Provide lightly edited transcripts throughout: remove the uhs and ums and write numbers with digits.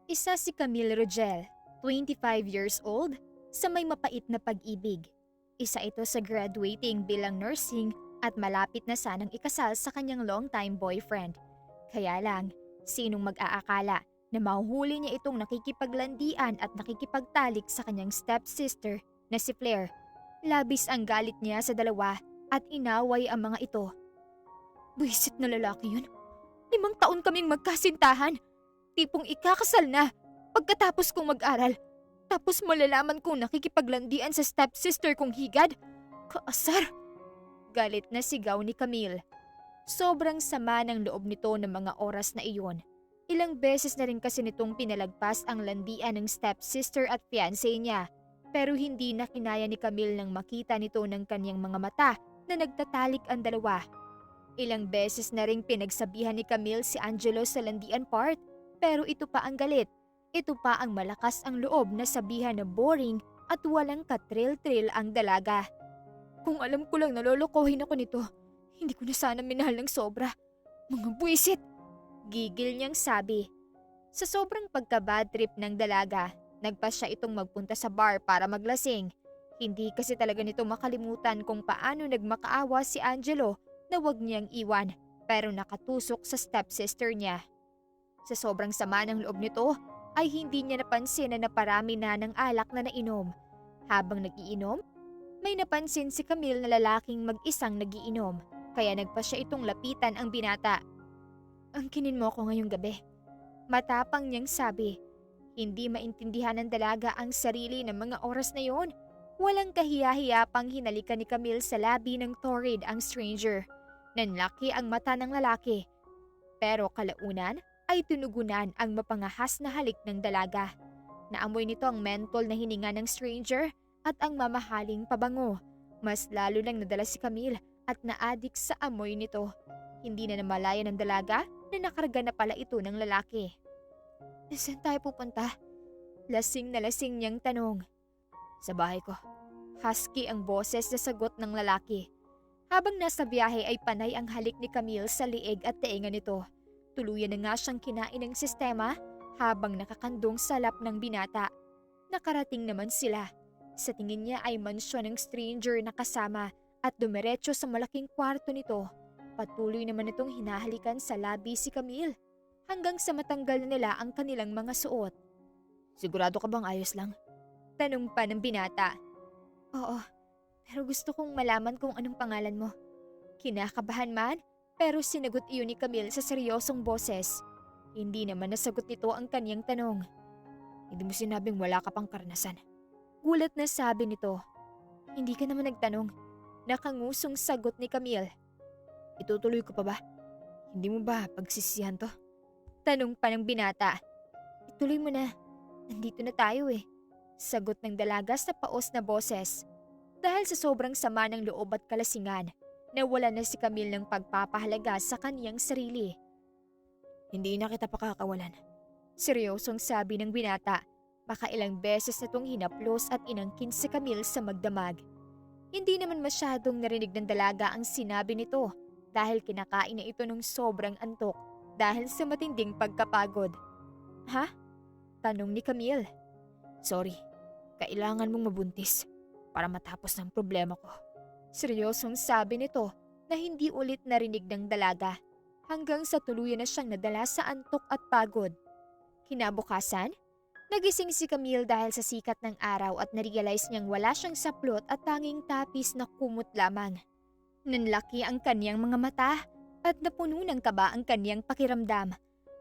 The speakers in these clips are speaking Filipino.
Isa si Camille Rogel, 25 years old, sa may mapait na pag-ibig. Isa ito sa graduating bilang nursing at malapit na sanang ikasal sa kanyang long-time boyfriend. Kaya lang, sinong mag-aakala na mahuhuli niya itong nakikipaglandian at nakikipagtalik sa kanyang stepsister na si Flair. Labis ang galit niya sa dalawa at inaway ang mga ito. Buwisit na lalaki yun. 5 taon kaming magkasintahan. Tipong ikakasal na pagkatapos kong mag-aral. Tapos malalaman kong nakikipaglandian sa stepsister kong higad. Kaasar! Galit na sigaw ni Camille. Sobrang sama ng loob nito ng mga oras na iyon. Ilang beses na rin kasi nitong pinalagpas ang landian ng stepsister at fiancé niya. Pero hindi na kinaya ni Camille nang makita nito ng kanyang mga mata na nagtatalik ang dalawa. Ilang beses na ring pinagsabihan ni Camille si Angelo sa landian part, pero ito pa ang galit. Ito pa ang malakas ang loob na sabihan na boring at walang katril-tril ang dalaga. Kung alam ko lang nalolokohin ako nito, hindi ko na sana minahal ng sobra. Mga buwisit! Gigil niyang sabi. Sa sobrang pagka-bad trip ng dalaga, nagpasya itong magpunta sa bar para maglasing. Hindi kasi talaga nito makalimutan kung paano nagmakaawa si Angelo na wag niyang iwan pero nakatusok sa stepsister niya. Sa sobrang sama ng loob nito ay hindi niya napansin na naparami na ng alak na nainom. Habang nagiinom, may napansin si Camille na lalaking mag-isang nagiinom kaya nagpa siya itong lapitan ang binata. Angkinin mo ako ngayong gabi. Matapang niyang sabi. Hindi maintindihan ng dalaga ang sarili ng mga oras na yon. Walang kahiya-hiya pang hinalikan ni Camille sa labi ng torrid ang stranger. Nanlaki ang mata ng lalaki. Pero kalaunan ay tinugunan ang mapangahas na halik ng dalaga. Naamoy nito ang mentol na hininga ng stranger at ang mamahaling pabango. Mas lalo lang nadala si Camille at naadik sa amoy nito. Hindi na namalaya ng dalaga na nakarga na pala ito ng lalaki. Saan tayo pupunta? Lasing na lasing niyang tanong. Sa bahay ko. Husky ang boses na sagot ng lalaki. Habang nasa biyahe ay panay ang halik ni Camille sa liig at tainga nito. Tuluyan na nga siyang kinain ng sistema habang nakakandong sa lap ng binata. Nakarating naman sila. Sa tingin niya ay mansyon ng stranger na kasama at dumiretso sa malaking kwarto nito. Patuloy naman itong hinahalikan sa labi si Camille hanggang sa matanggal na nila ang kanilang mga suot. Sigurado ka bang ayos lang? Tanong pa ng binata. Oo, pero gusto kong malaman kung anong pangalan mo. Kinakabahan man, pero sinagot iyon ni Camille sa seryosong boses. Hindi naman nasagot nito ang kanyang tanong. Hindi mo sinabing wala ka pang karanasan. Gulat na sabi nito. Hindi ka naman nagtanong. Nakangusong sagot ni Camille. Itutuloy ko pa ba? Hindi mo ba pagsisihan to? Tanong pa ng binata. Ituloy mo na. Nandito na tayo eh. Sagot ng dalaga sa paos na boses. Dahil sa sobrang sama ng loob at kalasingan, nawala na si Camille ng pagpapahalaga sa kaniyang sarili. Hindi na kita pakakawalan. Seryosong sabi ng binata. Baka ilang beses na itong hinaplos at inangkin si Camille sa magdamag. Hindi naman masyadong narinig ng dalaga ang sinabi nito dahil kinakain na ito ng sobrang antok dahil sa matinding pagkapagod. Ha? Tanong ni Camille. Sorry, kailangan mong mabuntis para matapos ng problema ko. Seryosong sabi nito na hindi ulit narinig ng dalaga hanggang sa tuluyan na siyang nadala sa antok at pagod. Kinabukasan, nagising si Camille dahil sa sikat ng araw at narealize niyang wala siyang saplot at tanging tapis na kumot lamang. Nanlaki ang kaniyang mga mata at napuno ng kaba ang kaniyang pakiramdam.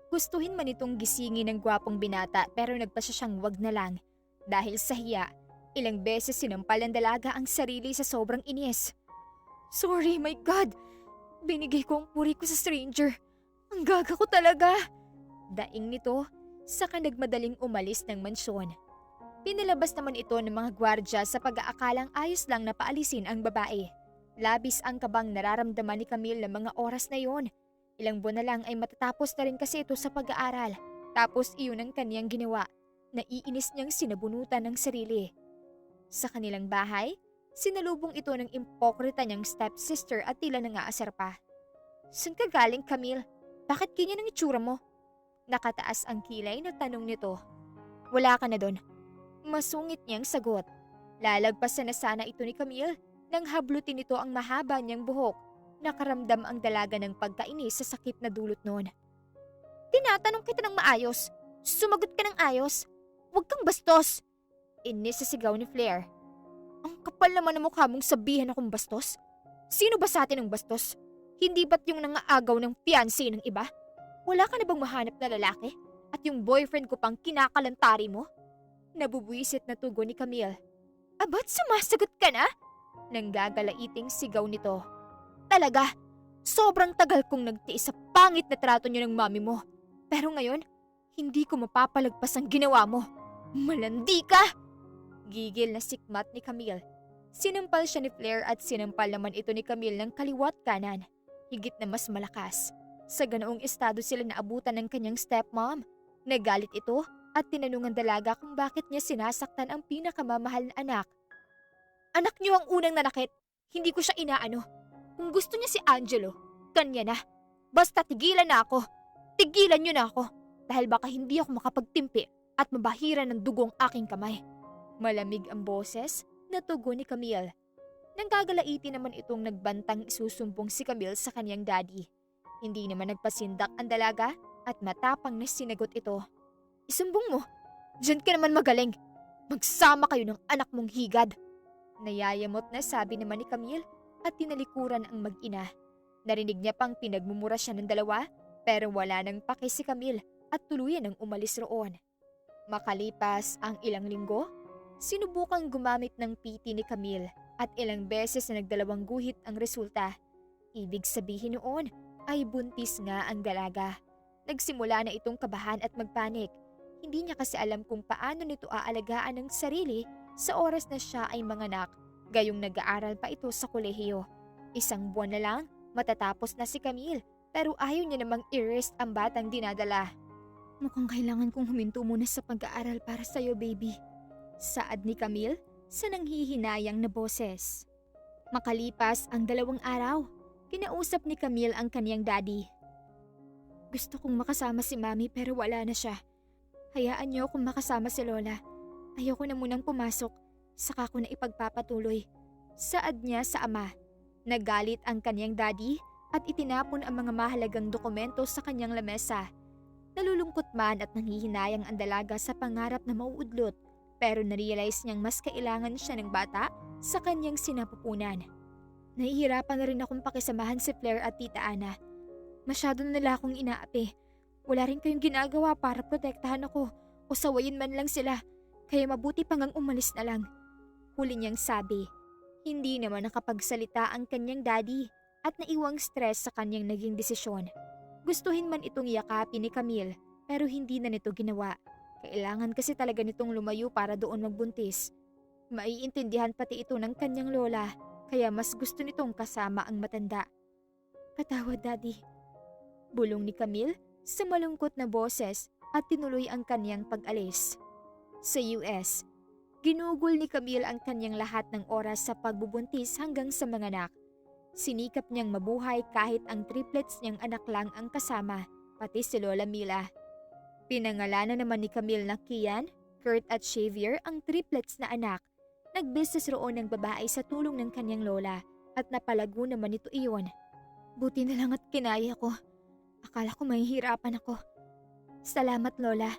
Gustuhin man itong gisingin ng gwapong binata pero nagpasya siyang wag na lang. Dahil sa hiya, ilang beses sinampal ng dalaga ang sarili sa sobrang inis. Sorry, my God! Binigay ko ang puri ko sa stranger. Ang gaga ko talaga! Daing nito, saka nagmadaling umalis ng mansyon. Pinalabas naman ito ng mga gwardya sa pag-aakalang ayos lang na paalisin ang babae. Labis ang kabang nararamdaman ni Camille ng mga oras na yon. Ilang buwan na lang ay matatapos na rin kasi ito sa pag-aaral. Tapos iyon ang kaniyang ginawa. Naiinis niyang sinabunutan ng sarili. Sa kanilang bahay, sinalubong ito ng impokrita niyang stepsister at tila nangaasar pa. Saan ka galing, Camille? Bakit ganyan ang itsura mo? Nakataas ang kilay na tanong nito. Wala ka na doon. Masungit niyang sagot. Lalagpasan na sana ito ni Camille nang hablutin nito ang mahaba niyang buhok. Nakaramdam ang dalaga ng pagkainis sa sakit na dulot noon. Tinatanong kita ng maayos. Sumagot ka ng ayos. Huwag kang bastos. Inis sa sigaw ni Flair. Ang kapal naman ng mukha mong sabihan akong bastos. Sino ba sa atin ang bastos? Hindi ba't yung nangaagaw ng fiancé ng iba? Wala ka na bang mahanap na lalaki? At yung boyfriend ko pang kinakalantari mo? Nabubuisit na tugon ni Camille. Abat sumasagot ka na? Nanggagalaiting sigaw nito. Talaga, sobrang tagal kong nagtiis sa pangit na trato niyo ng mami mo. Pero ngayon, hindi ko mapapalagpas ang ginawa mo. Malandi ka! Gigil na sikmat ni Camille. Sinampal siya ni Flair at sinampal naman ito ni Camille ng kaliwat kanan. Higit na mas malakas. Sa ganoong estado sila naabutan ng kanyang stepmom. Nagalit ito at tinanong ang dalaga kung bakit niya sinasaktan ang pinakamamahal na anak. Anak niyo ang unang nanakit. Hindi ko siya inaano. Kung gusto niya si Angelo, kanya na. Basta tigilan na ako. Tigilan niyo na ako. Dahil baka hindi ako makapagtimpi at mabahira ng dugo ang aking kamay. Malamig ang boses na tugon ni Camille. Nanggagalaiti naman itong nagbantang isusumbong si Camille sa kanyang daddy. Hindi naman nagpasindak ang dalaga at matapang na sinagot ito. Isumbong mo. Diyan ka naman magaling. Magsama kayo ng anak mong higad. Nayayamot na sabi naman ni Camille at tinalikuran ang mag-ina. Narinig niya pang pinagmumura siya ng dalawa pero wala nang pake si Camille at tuluyan ang umalis roon. Makalipas ang ilang linggo, sinubukang gumamit ng PT ni Camille at ilang beses na nagdalawang guhit ang resulta. Ibig sabihin noon ay buntis nga ang dalaga. Nagsimula na itong kabahan at magpanik. Hindi niya kasi alam kung paano nito aalagaan ang sarili sa oras na siya ay manganak, gayong nag-aaral pa ito sa kolehiyo. Isang buwan na lang, matatapos na si Camille pero ayaw niya namang i-rest ang batang dinadala. Mukhang kailangan kong huminto muna sa pag-aaral para sa'yo, baby. Saad ni Camille sa nanghihinayang na boses. Makalipas ang 2 araw, kinausap ni Camille ang kaniyang daddy. Gusto kong makasama si Mami pero wala na siya. Hayaan niyo kung makasama si Lola. Ayoko na munang pumasok, saka ko na ipagpapatuloy. Saad niya sa ama. Nagalit ang kaniyang daddy at itinapon ang mga mahalagang dokumento sa kanyang lamesa. Nalulungkot man at nanghihinayang ang dalaga sa pangarap na mauudlot pero narealize niyang mas kailangan siya ng bata sa kanyang sinapupunan. Nahihirapan na rin akong pakisamahan si Flair at Tita Ana. Masyado na nila akong inaapi. Wala rin kayong ginagawa para protektahan ako o sawayin man lang sila kaya mabuti pang ang umalis na lang. Huli niyang sabi. Hindi naman nakapagsalita ang kanyang daddy at naiwang stress sa kanyang naging desisyon. Gustuhin man itong yakapin ni Camille pero hindi na nito ginawa. Kailangan kasi talaga nitong lumayo para doon magbuntis. Maiintindihan pati ito ng kanyang lola kaya mas gusto nitong kasama ang matanda. Patawad, Daddy. Bulong ni Camille sa malungkot na boses at tinuloy ang kanyang pag-alis. Sa US, ginugol ni Camille ang kanyang lahat ng oras sa pagbubuntis hanggang sa manganak. Sinikap niyang mabuhay kahit ang triplets niyang anak lang ang kasama, pati si Lola Mila. Pinangalanan naman ni Camille na Kian, Kurt at Xavier ang triplets na anak. Nag-business roon ng babae sa tulong ng kanyang lola at napalago naman ito iyon. Buti na lang at kinaya ko. Akala ko mahihirapan ako. Salamat, Lola.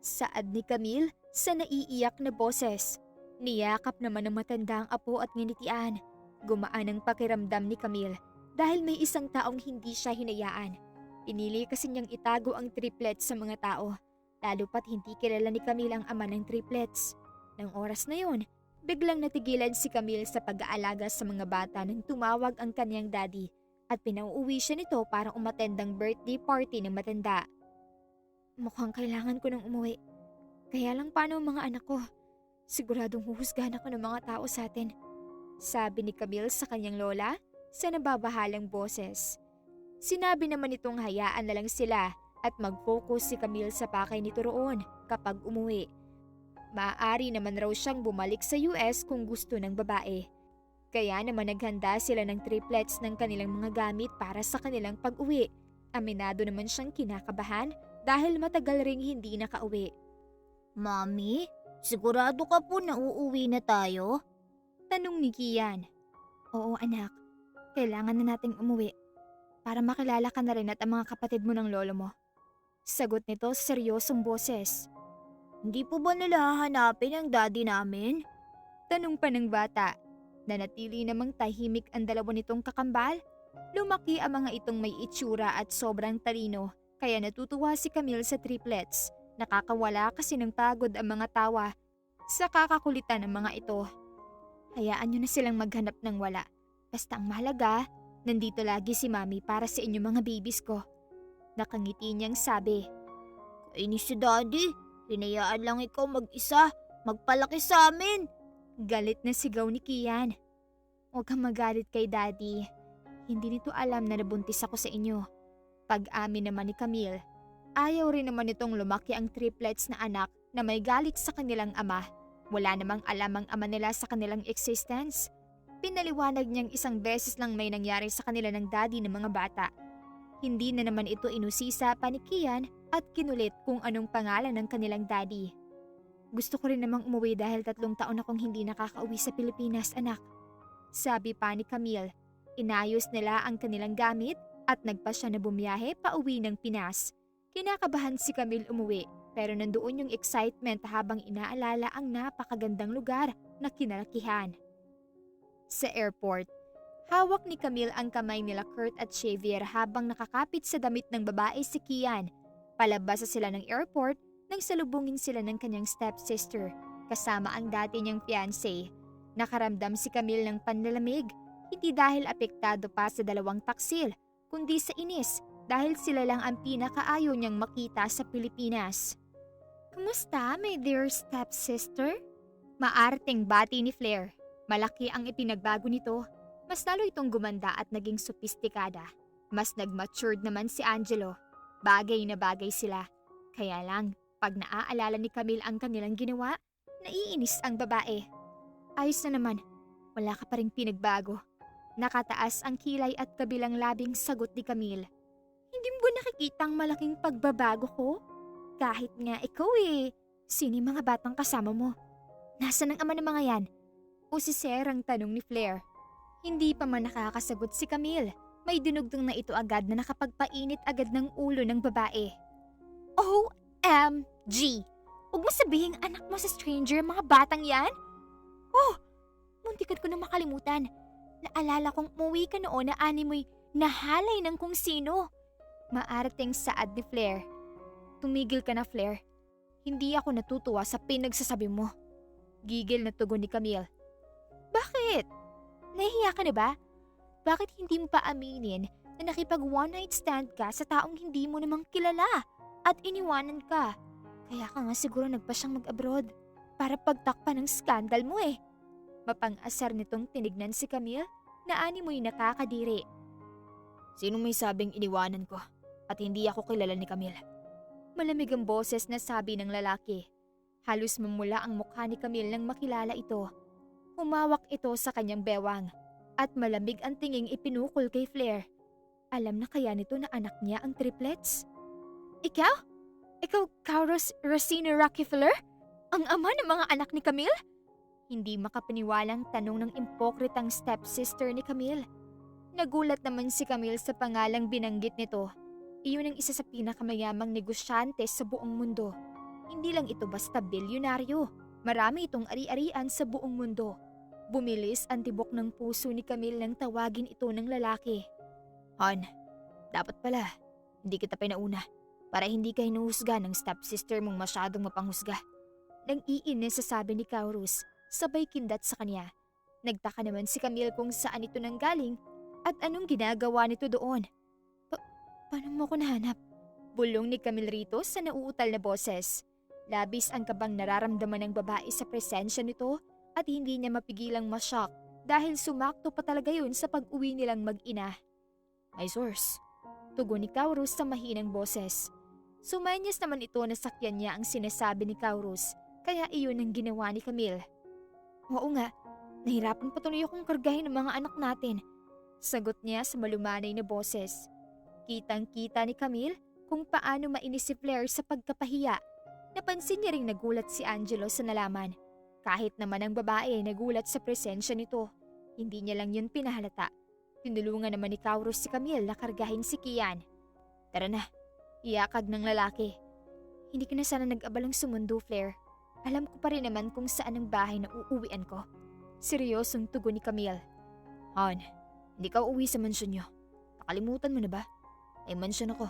Saad ni Camille sa naiiyak na boses. Niyakap naman ng matanda ang apo at nginitian. Gumaan ang pakiramdam ni Camille dahil may isang taong hindi siya hinayaan. Pinili kasi niyang itago ang triplets sa mga tao, lalo pat hindi kilala ni Camille ang ama ng triplets. Nang oras na yun, biglang natigilan si Camille sa pag-aalaga sa mga bata nang tumawag ang kanyang daddy at pinauuwi siya nito para umatendang birthday party ng matanda. Mukhang kailangan ko nang umuwi. Kaya lang paano ang mga anak ko? Siguradong huhusgahan ako ng mga tao sa atin. Sabi ni Camille sa kanyang lola sa nababahalang boses. Sinabi naman itong hayaan na lang sila at mag-focus si Camille sa pakay nito roon kapag umuwi. Maaari naman raw siyang bumalik sa US kung gusto ng babae. Kaya naman naghanda sila ng triplets ng kanilang mga gamit para sa kanilang pag-uwi. Aminado naman siyang kinakabahan dahil matagal ring hindi nakauwi. Mami, sigurado ka po na uuwi na tayo? Tanong ni Kian. Oo anak, kailangan na nating umuwi para makilala ka na rin at ang mga kapatid mo ng lolo mo. Sagot nito sa seryosong boses. Hindi po ba nila hahanapin ang daddy namin? Tanong pa ng bata. Nanatili namang tahimik ang dalawa nitong kakambal. Lumaki ang mga itong may itsura at sobrang talino, kaya natutuwa si Camille sa triplets. Nakakawala kasi ng pagod ang mga tawa sa kakakulitan ng mga ito. Hayaan nyo na silang maghanap ng wala. Basta ang mahalaga, nandito lagi si Mami para sa inyong mga babies ko. Nakangiti niyang sabi. Kainis si daddy, hinayaan lang ikaw mag-isa, magpalaki sa amin. Galit na sigaw ni Kian. Huwag kang magalit kay daddy. Hindi nito alam na nabuntis ako sa inyo. Pag-amin naman ni Camille, ayaw rin naman nitong lumaki ang triplets na anak na may galit sa kanilang ama. Wala namang alam ang ama nila sa kanilang existence. Pinaliwanag niyang isang beses lang may nangyari sa kanila ng daddy ng mga bata. Hindi na naman ito inusisa pa ni Kian at kinulit kung anong pangalan ng kanilang daddy. Gusto ko rin namang umuwi dahil 3 taon akong hindi nakakauwi sa Pilipinas, anak. Sabi pa ni Camille. Inayos nila ang kanilang gamit at nagpasya na bumiyahe pa uwi ng Pinas. Kinakabahan si Camille umuwi pero nandoon yung excitement habang inaalala ang napakagandang lugar na kinalakihan. Sa airport, hawak ni Camille ang kamay nila Kurt at Xavier habang nakakapit sa damit ng babae si Kian. Palabas sa sila ng airport nang salubungin sila ng kanyang stepsister kasama ang dati niyang fiancé. Nakaramdam si Camille ng panlalamig, hindi dahil apektado pa sa 2 taksil, kundi sa inis dahil sila lang ang pinakaayaw niyang makita sa Pilipinas. Kumusta, my dear stepsister? Maarting bati ni Flair. Malaki ang ipinagbago nito. Mas lalo itong gumanda at naging sopistikada. Mas nag-matured naman si Angelo. Bagay na bagay sila. Kaya lang, pag naaalala ni Camille ang kanilang ginawa, naiinis ang babae. Ayos na naman, wala ka pa ring pinagbago. Nakataas ang kilay at kabilang labing sagot ni Camille. Hindi mo ba nakikita ang malaking pagbabago ko? Kahit nga ikaw sino yung mga batang kasama mo? Nasaan ang ama ng mga yan? O si Sir ang tanong ni Flair. Hindi pa man nakakasagot si Camille. May dinugtong na ito agad na nakapagpainit agad ng ulo ng babae. OMG! Huwag mo sabihing anak mo sa stranger mga batang yan? Oh, muntikan ko na makalimutan. Naalala kong umuwi ka noon na ani mo'y nahalay ng kung sino. Maarting saad ni Flair. Tumigil ka na, Flair. Hindi ako natutuwa sa pinagsasabi mo. Gigil na tugon ni Camille. Bakit? Nahihiya ka na ba? Bakit hindi mo pa aminin na nakipag one night stand ka sa taong hindi mo namang kilala at iniwanan ka? Kaya ka nga siguro nagpa siyang mag-abroad para pagtakpan ng skandal mo Mapang-asar nitong tinignan si Camille na ani mo'y nakakadiri. Sino may sabing iniwanan ko at hindi ako kilala ni Camille? Malamig ang boses na sabi ng lalaki. Halos mamula ang mukha ni Camille nang makilala ito. Humawak ito sa kanyang bewang at malamig ang tinging ipinukol kay Flair. Alam na kaya nito na anak niya ang triplets? Ikaw? Ikaw, Kauros Racine Rockefeller? Ang ama ng mga anak ni Camille? Hindi makapaniwalang tanong ng impokritang stepsister ni Camille. Nagulat naman si Camille sa pangalang binanggit nito. Iyon ang isa sa pinakamayamang negosyante sa buong mundo. Hindi lang ito basta bilyonaryo. Marami itong ari-arian sa buong mundo. Bumilis ang tibok ng puso ni Camille nang tawagin ito ng lalaki. Han, dapat pala, hindi kita pinauna para hindi ka hinuhusga ng stepsister mong masyadong mapanghusga. Nang iinis sa sabi ni Kauros, sabay kindat sa kanya. Nagtaka naman si Camille kung saan ito nanggaling at anong ginagawa nito doon. Paano mo ko nahanap? Bulong ni Camille rito sa nauutal na boses. Labis ang kabang nararamdaman ng babae sa presensya nito at hindi niya mapigilang mashock dahil sumakto pa talaga yun sa pag-uwi nilang mag-ina. May source. Tugon ni Kauros sa mahinang boses. Sumanyas naman ito na sakyan niya ang sinasabi ni Kauros kaya iyon ang ginawa ni Camille. Oo nga, nahirapan patuloy akong kargahin ng mga anak natin. Sagot niya sa malumanay na boses. Kitang-kita ni Camille kung paano mainis si Flair sa pagkapahiya. Napansin niya ring nagulat si Angelo sa nalaman. Kahit naman ang babae nagulat sa presensya nito, hindi niya lang yun pinahalata. Tinulungan naman ni Kaurus si Camille na kargahin si Kian. Tara na, iyakag ng lalaki. Hindi ka na sana nag-abalang sumundo, Flair. Alam ko pa rin naman kung saan ang bahay na uuwian ko. Seryosong tugon ni Camille. Han, hindi ka uuwi sa mansyon niyo. Nakalimutan mo na ba? May mansyon ako.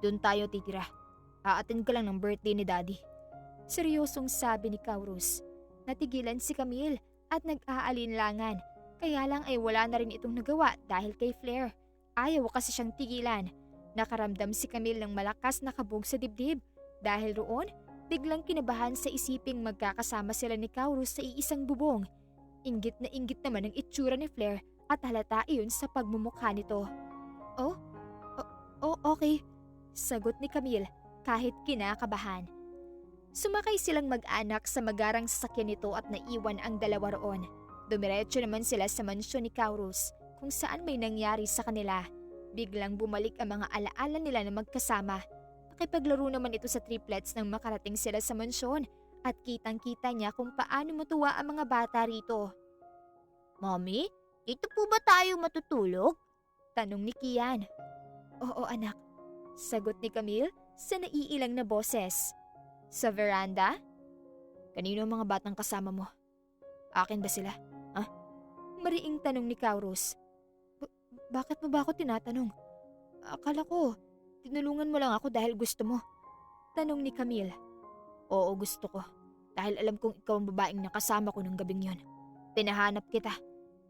Doon tayo titira. A-attend ka lang ng birthday ni Daddy. Seryosong sabi ni Kaurus. Natigilan si Camille at nag-aalinlangan. Kaya lang ay wala na rin itong nagawa dahil kay Flair. Ayaw kasi siyang tigilan. Nakaramdam si Camille ng malakas na kabog sa dibdib. Dahil roon, biglang kinabahan sa isiping magkakasama sila ni Kaurus sa iisang bubong. Inggit na inggit naman ang itsura ni Flair at halata iyon sa pagmumukha nito. Oh, okay, sagot ni Camille kahit kinakabahan. Sumakay silang mag-anak sa magarang sasakyan nito at naiwan ang dalawa roon. Dumiretso naman sila sa mansyon ni Kaurus kung saan may nangyari sa kanila. Biglang bumalik ang mga alaala nila na magkasama. Nakipaglaro naman ito sa triplets nang makarating sila sa mansyon at kitang-kita niya kung paano matuwa ang mga bata rito. Mommy, dito po ba tayo matutulog? Tanong ni Kian. Oo anak, sagot ni Camille sa naiilang na boses. Sa veranda? Kanino ang mga batang kasama mo? Akin ba sila? Ha? Mariing tanong ni Kaurus. Bakit mo ba ako tinatanong? Akala ko, tinulungan mo lang ako dahil gusto mo. Tanong ni Camille. Oo, gusto ko. Dahil alam kong ikaw ang babaeng nakasama ko ng gabing yon. Pinahanap kita.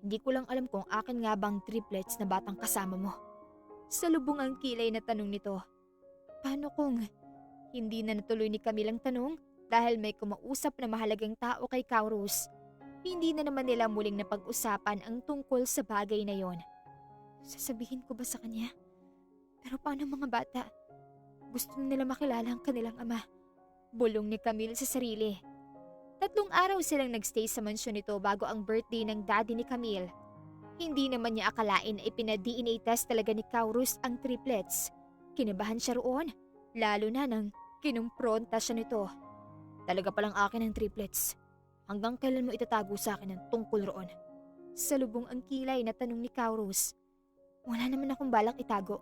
Hindi ko lang alam kung akin nga bang triplets na batang kasama mo. Salubong ang kilay na tanong nito. Paano kung hindi na natuloy ni Camille ang tanong dahil may kumausap na mahalagang tao kay Kaurus? Hindi na naman nila muling napag-usapan ang tungkol sa bagay na yon. Sasabihin ko ba sa kanya? Pero paano mga bata? Gusto nila makilala ang kanilang ama. Bulong ni Camille sa sarili. 3 araw silang nagstay sa mansyon nito bago ang birthday ng daddy ni Camille. Hindi naman niya akalain na ipina-DNA test talaga ni Kaurus ang triplets. Kinabahan siya roon, lalo na nang kinumpronta siya nito. Talaga palang akin ang triplets. Hanggang kailan mo itatago sa akin ang tungkol roon? Salubong ang kilay na tanong ni Kaurus. Wala naman akong balak itago.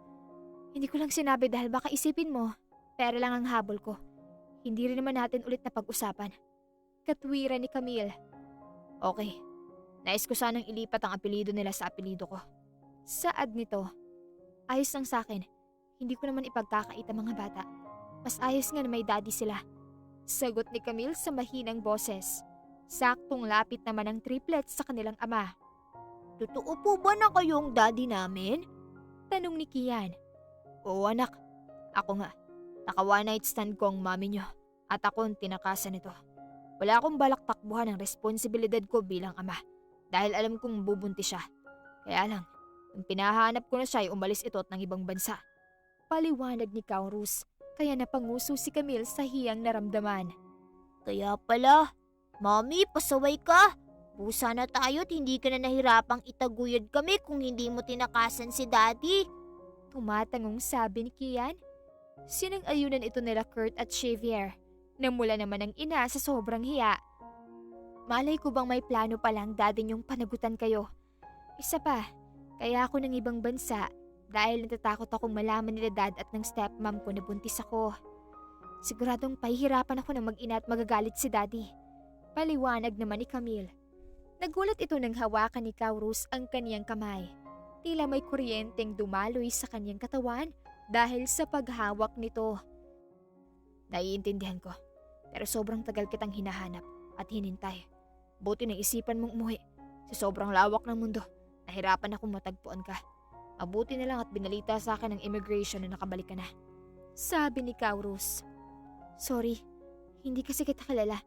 Hindi ko lang sinabi dahil baka isipin mo, pera lang ang habol ko. Hindi rin naman natin ulit na pag-usapan. Katwiran ni Camille. Okay, nais ko sanang ilipat ang apelido nila sa apelido ko. Saad nito. Ayos lang sa akin. Hindi ko naman ipagkakait ang mga bata. Mas ayos nga na may daddy sila. Sagot ni Camille sa mahinang boses. Saktong lapit naman ang triplets sa kanilang ama. Totoo po ba na kayong daddy namin? Tanong ni Kian. Oo anak, ako nga. Naka one night stand ko ang mami nyo at ako ang tinakasan nito. Wala akong balak takbuhan ang responsibilidad ko bilang ama dahil alam kong bubuntis siya. Kaya lang, nung pinahanap ko na siya ay umalis ito at ng ibang bansa. Paliwanag ni Kaurus kaya napanguso si Camille sa hiyang naramdaman. Kaya pala, Mommy, pasaway ka. Busa na tayo at hindi ka na nahirapang itaguyod kami kung hindi mo tinakasan si Daddy. Tumatangong sabi ni Kian. Sinang-ayunan ito nila Kurt at Xavier. Namula naman ang ina sa sobrang hiya. Malay ko bang may plano palang daddy niyong panagutan kayo. Isa pa, kaya ako ng ibang bansa dahil natatakot akong malaman nila dad at ng stepmom ko na buntis ako. Siguradong pahihirapan ako ng mag-ina at magagalit si daddy. Paliwanag naman ni Camille. Nagulat ito nang hawakan ni Kaurus ang kaniyang kamay. Tila may kuryenteng dumaloy sa kaniyang katawan dahil sa paghawak nito. Naiintindihan ko, pero sobrang tagal kitang hinahanap at hinintay. Buti na isipan mong umuwi. Sa sobrang lawak ng mundo, nahirapan akong matagpuan ka. Mabuti na lang at binalita sa akin ng immigration na nakabalik ka na. Sabi ni Kaurus. Sorry, hindi kasi kita kilala.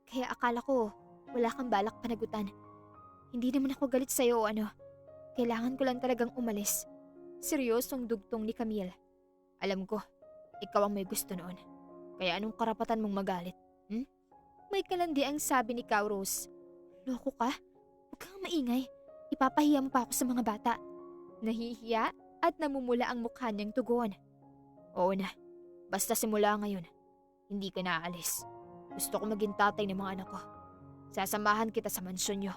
Kaya akala ko wala kang balak panagutan. Hindi naman ako galit sa'yo o ano. Kailangan ko lang talagang umalis. Seryosong dugtong ni Camille. Alam ko, ikaw ang may gusto noon. Kaya anong karapatan mong magalit? May kalandi ang sabi ni Kaurus. Loko ka? Huwag kang maingay. Ipapahiya mo pa ako sa mga bata. Nahihiya at namumula ang mukha niyang tugon. Oo na, Basta simula ngayon, hindi ka naaalis. Gusto ko maging tatay ng mga anak ko. Sasamahan kita sa mansyon niyo.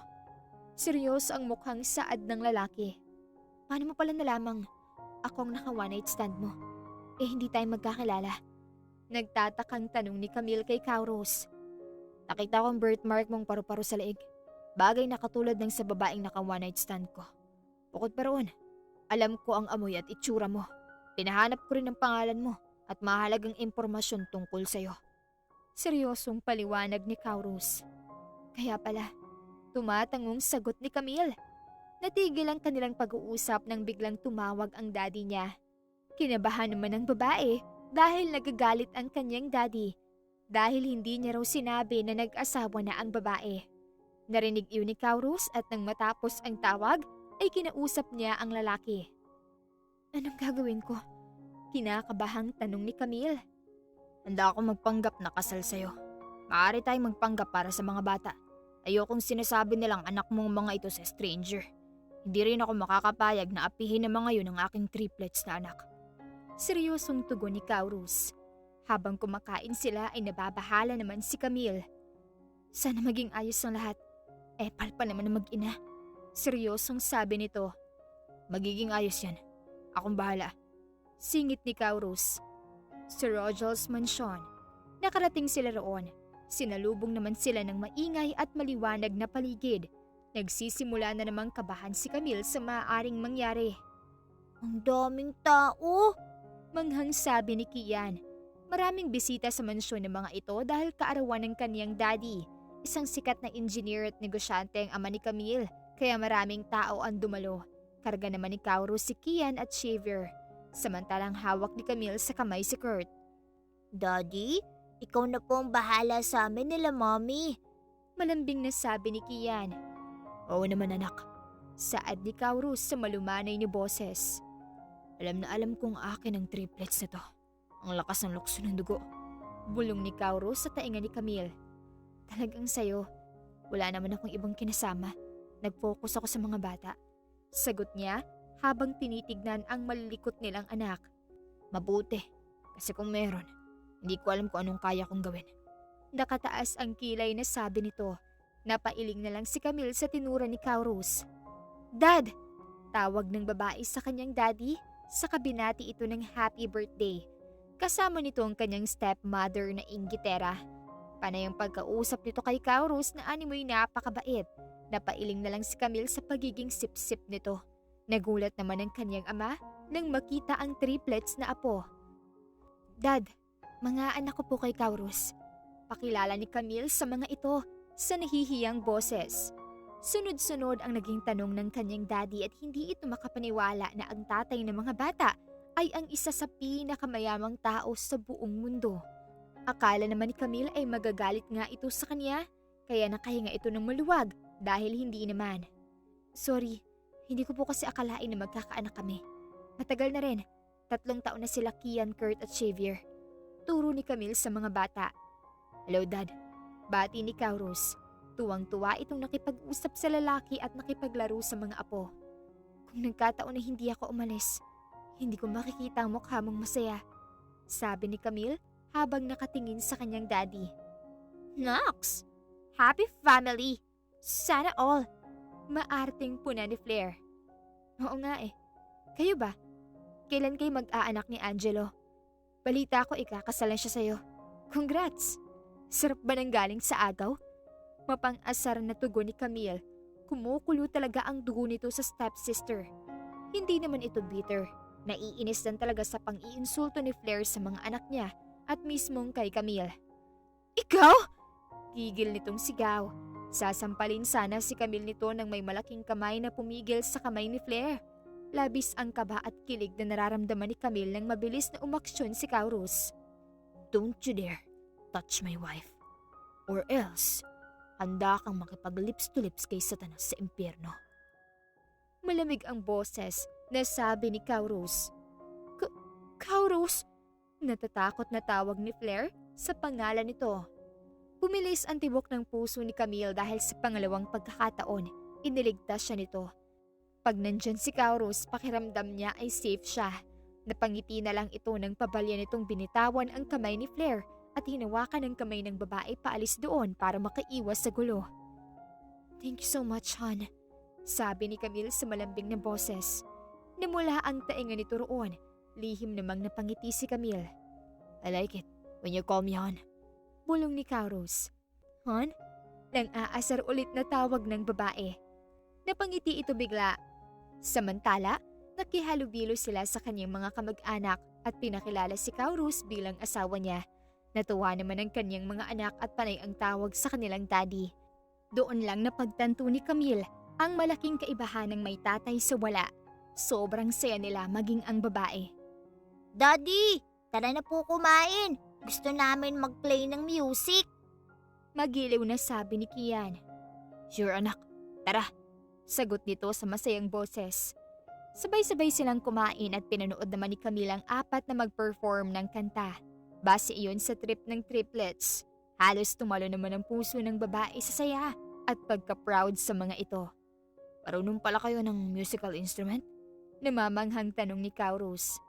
Seryoso ang mukhang saad ng lalaki. Paano mo pala nalamang akong naka one night stand mo? Hindi tayo magkakilala. Nagtatakang tanong ni Camille kay Kauros. Nakita ko ang birthmark mong paru-paro sa leeg. Bagay na katulad ng sa babaeng naka one night stand ko. Bukod pa roon, alam ko ang amoy at itsura mo. Pinahanap ko rin ang pangalan mo at mahalagang impormasyon tungkol sa'yo. Seryosong paliwanag ni Kauros. Kaya pala, tumatangong sagot ni Camille. Natigil ang kanilang pag-uusap nang biglang tumawag ang daddy niya. Kinabahan naman ng babae dahil nagagalit ang kanyang daddy dahil hindi niya raw sinabi na nag-asawa na ang babae. Narinig iyon ni Kauros at nang matapos ang tawag ay kinausap niya ang lalaki. Anong gagawin ko? Kinakabahang tanong ni Camille. Handa ako magpanggap na kasal sa'yo. Maaari tayong magpanggap para sa mga bata. Ayokong sinasabi nilang anak mong mga ito sa stranger. Hindi rin ako makakapayag na apihin ng mga yun ang aking triplets na anak. Seryosong tugon ni Kauros. Habang kumakain sila ay nababahala naman si Camille. Sana maging ayos ang lahat. Epal pa naman na mag-ina. Seryosong sabi nito. Magiging ayos yan. Akong bahala. Singit ni Kauros. Sa Rogel's mansyon. Nakarating sila roon. Sinalubong naman sila ng maingay at maliwanag na paligid. Nagsisimula na namang kabahan si Camille sa maaaring mangyari. Ang daming tao! Manghang sabi ni Kian. Maraming bisita sa mansyon ng mga ito dahil kaarawan ng kaniyang daddy. Isang sikat na engineer at negosyante ang ama ni Camille, kaya maraming tao ang dumalo. Karga naman ni Kauros si Kian at Xavier. Samantalang hawak ni Camille sa kamay si Kurt. Daddy, ikaw na po ang bahala sa amin nila mommy. Malambing na sabi ni Kian. Oo naman anak. Saad ni Kauros sa malumanay ni boses. Alam na alam kong akin ang triplets na to. Ang lakas ng lukso ng dugo. Bulong ni Kauros sa tainga ni Camille. Talagang sayo. Wala naman akong ibang kinasama. Nag-focus ako sa mga bata. Sagot niya habang tinitignan ang malilikot nilang anak. Mabuti. Kasi kung meron, hindi ko alam kung anong kaya kong gawin. Nakataas ang kilay na sabi nito. Napailing na lang si Camille sa tinura ni Kauros. Dad! Tawag ng babae sa kanyang daddy. Sa kabinati ito ng happy birthday. Kasama nito ang kanyang stepmother na inggitera. Panay ang pagkausap nito kay Kauros na animoy napakabait. Napailing na lang si Camille sa pagiging sip-sip nito. Nagulat naman ang kanyang ama nang makita ang triplets na apo. Dad, mga anak ko po kay Kauros. Pakilala ni Camille sa mga ito sa nahihiyang boses. Sunod-sunod ang naging tanong ng kanyang daddy at hindi ito makapaniwala na ang tatay ng mga bata ay ang isa sa pinakamayamang tao sa buong mundo. Akala naman ni Camille ay magagalit nga ito sa kanya, kaya nakahinga ito ng maluwag dahil hindi naman. Sorry, hindi ko po kasi akalain na magkakaanak kami. Matagal na rin, 3 taon na sila Kian, Kurt at Xavier. Turo ni Camille sa mga bata. Hello dad, bati ni Kauros. Tuwang-tuwa itong nakipag-usap sa lalaki at nakipaglaro sa mga apo. Kung nagkataon na hindi ako umalis, hindi ko makikita ang mukha mong masaya. Sabi ni Camille habang nakatingin sa kanyang daddy. Nox! Happy family! Sana all! Maarting puna ni Flair. Oo nga eh. Kayo ba? Kailan kayo mag-aanak ni Angelo? Balita ko ikakasal na siya sa'yo. Congrats! Sarap ba nang galing sa agaw? Mapang-asar na tugon ni Camille. Kumukulo talaga ang dugo nito sa stepsister. Hindi naman ito bitter. Naiinis lang talaga sa pang-iinsulto ni Flair sa mga anak niya at mismong kay Camille. Ikaw? Gigil nitong sigaw. Sasampalin sana si Camille nito nang may malaking kamay na pumigil sa kamay ni Flair. Labis ang kaba at kilig na nararamdaman ni Camille nang mabilis na umaksyon si Kauros. Don't you dare touch my wife. Or else, handa kang makipag-lips to lips kay Satanas sa impyerno. Malamig ang boses na sabi ni Kauros. Kauros? Natatakot na tawag ni Flair sa pangalan nito. Pumilis ang tibok ng puso ni Camille dahil sa pangalawang pagkakataon, iniligtas siya nito. Pag nandyan si Kauros, pakiramdam niya ay safe siya. Napangiti na lang ito nang pabalya nitong binitawan ang kamay ni Flair at hinawakan ang kamay ng babae paalis doon para makaiwas sa gulo. Thank you so much, hon. Sabi ni Camille sa malambing na boses. Namula ang tainga nito roon. Lihim namang napangiti si Camille. I like it when you call me hon. Bulong ni Kauros. Hon? Nang aasar ulit na tawag ng babae. Napangiti ito bigla. Samantala, nakihalubilo sila sa kanyang mga kamag-anak at pinakilala si Kauros bilang asawa niya. Natuwa naman ang kanyang mga anak at panay ang tawag sa kanilang daddy. Doon lang napagtanto ni Camille ang malaking kaibahan ng may tatay sa wala. Sobrang saya nila maging ang babae. Daddy, tara na po kumain. Gusto namin mag-play ng music. Magiliw na sabi ni Kian. Sure anak, tara. Sagot nito sa masayang boses. Sabay-sabay silang kumain at pinanood naman ni Camille ang apat na mag-perform ng kanta. Base iyon sa trip ng triplets. Halos tumalo naman ang puso ng babae sa saya at pagka-proud sa mga ito. Marunong pala kayo ng musical instrument? Namamanghang tanong ni Kauros.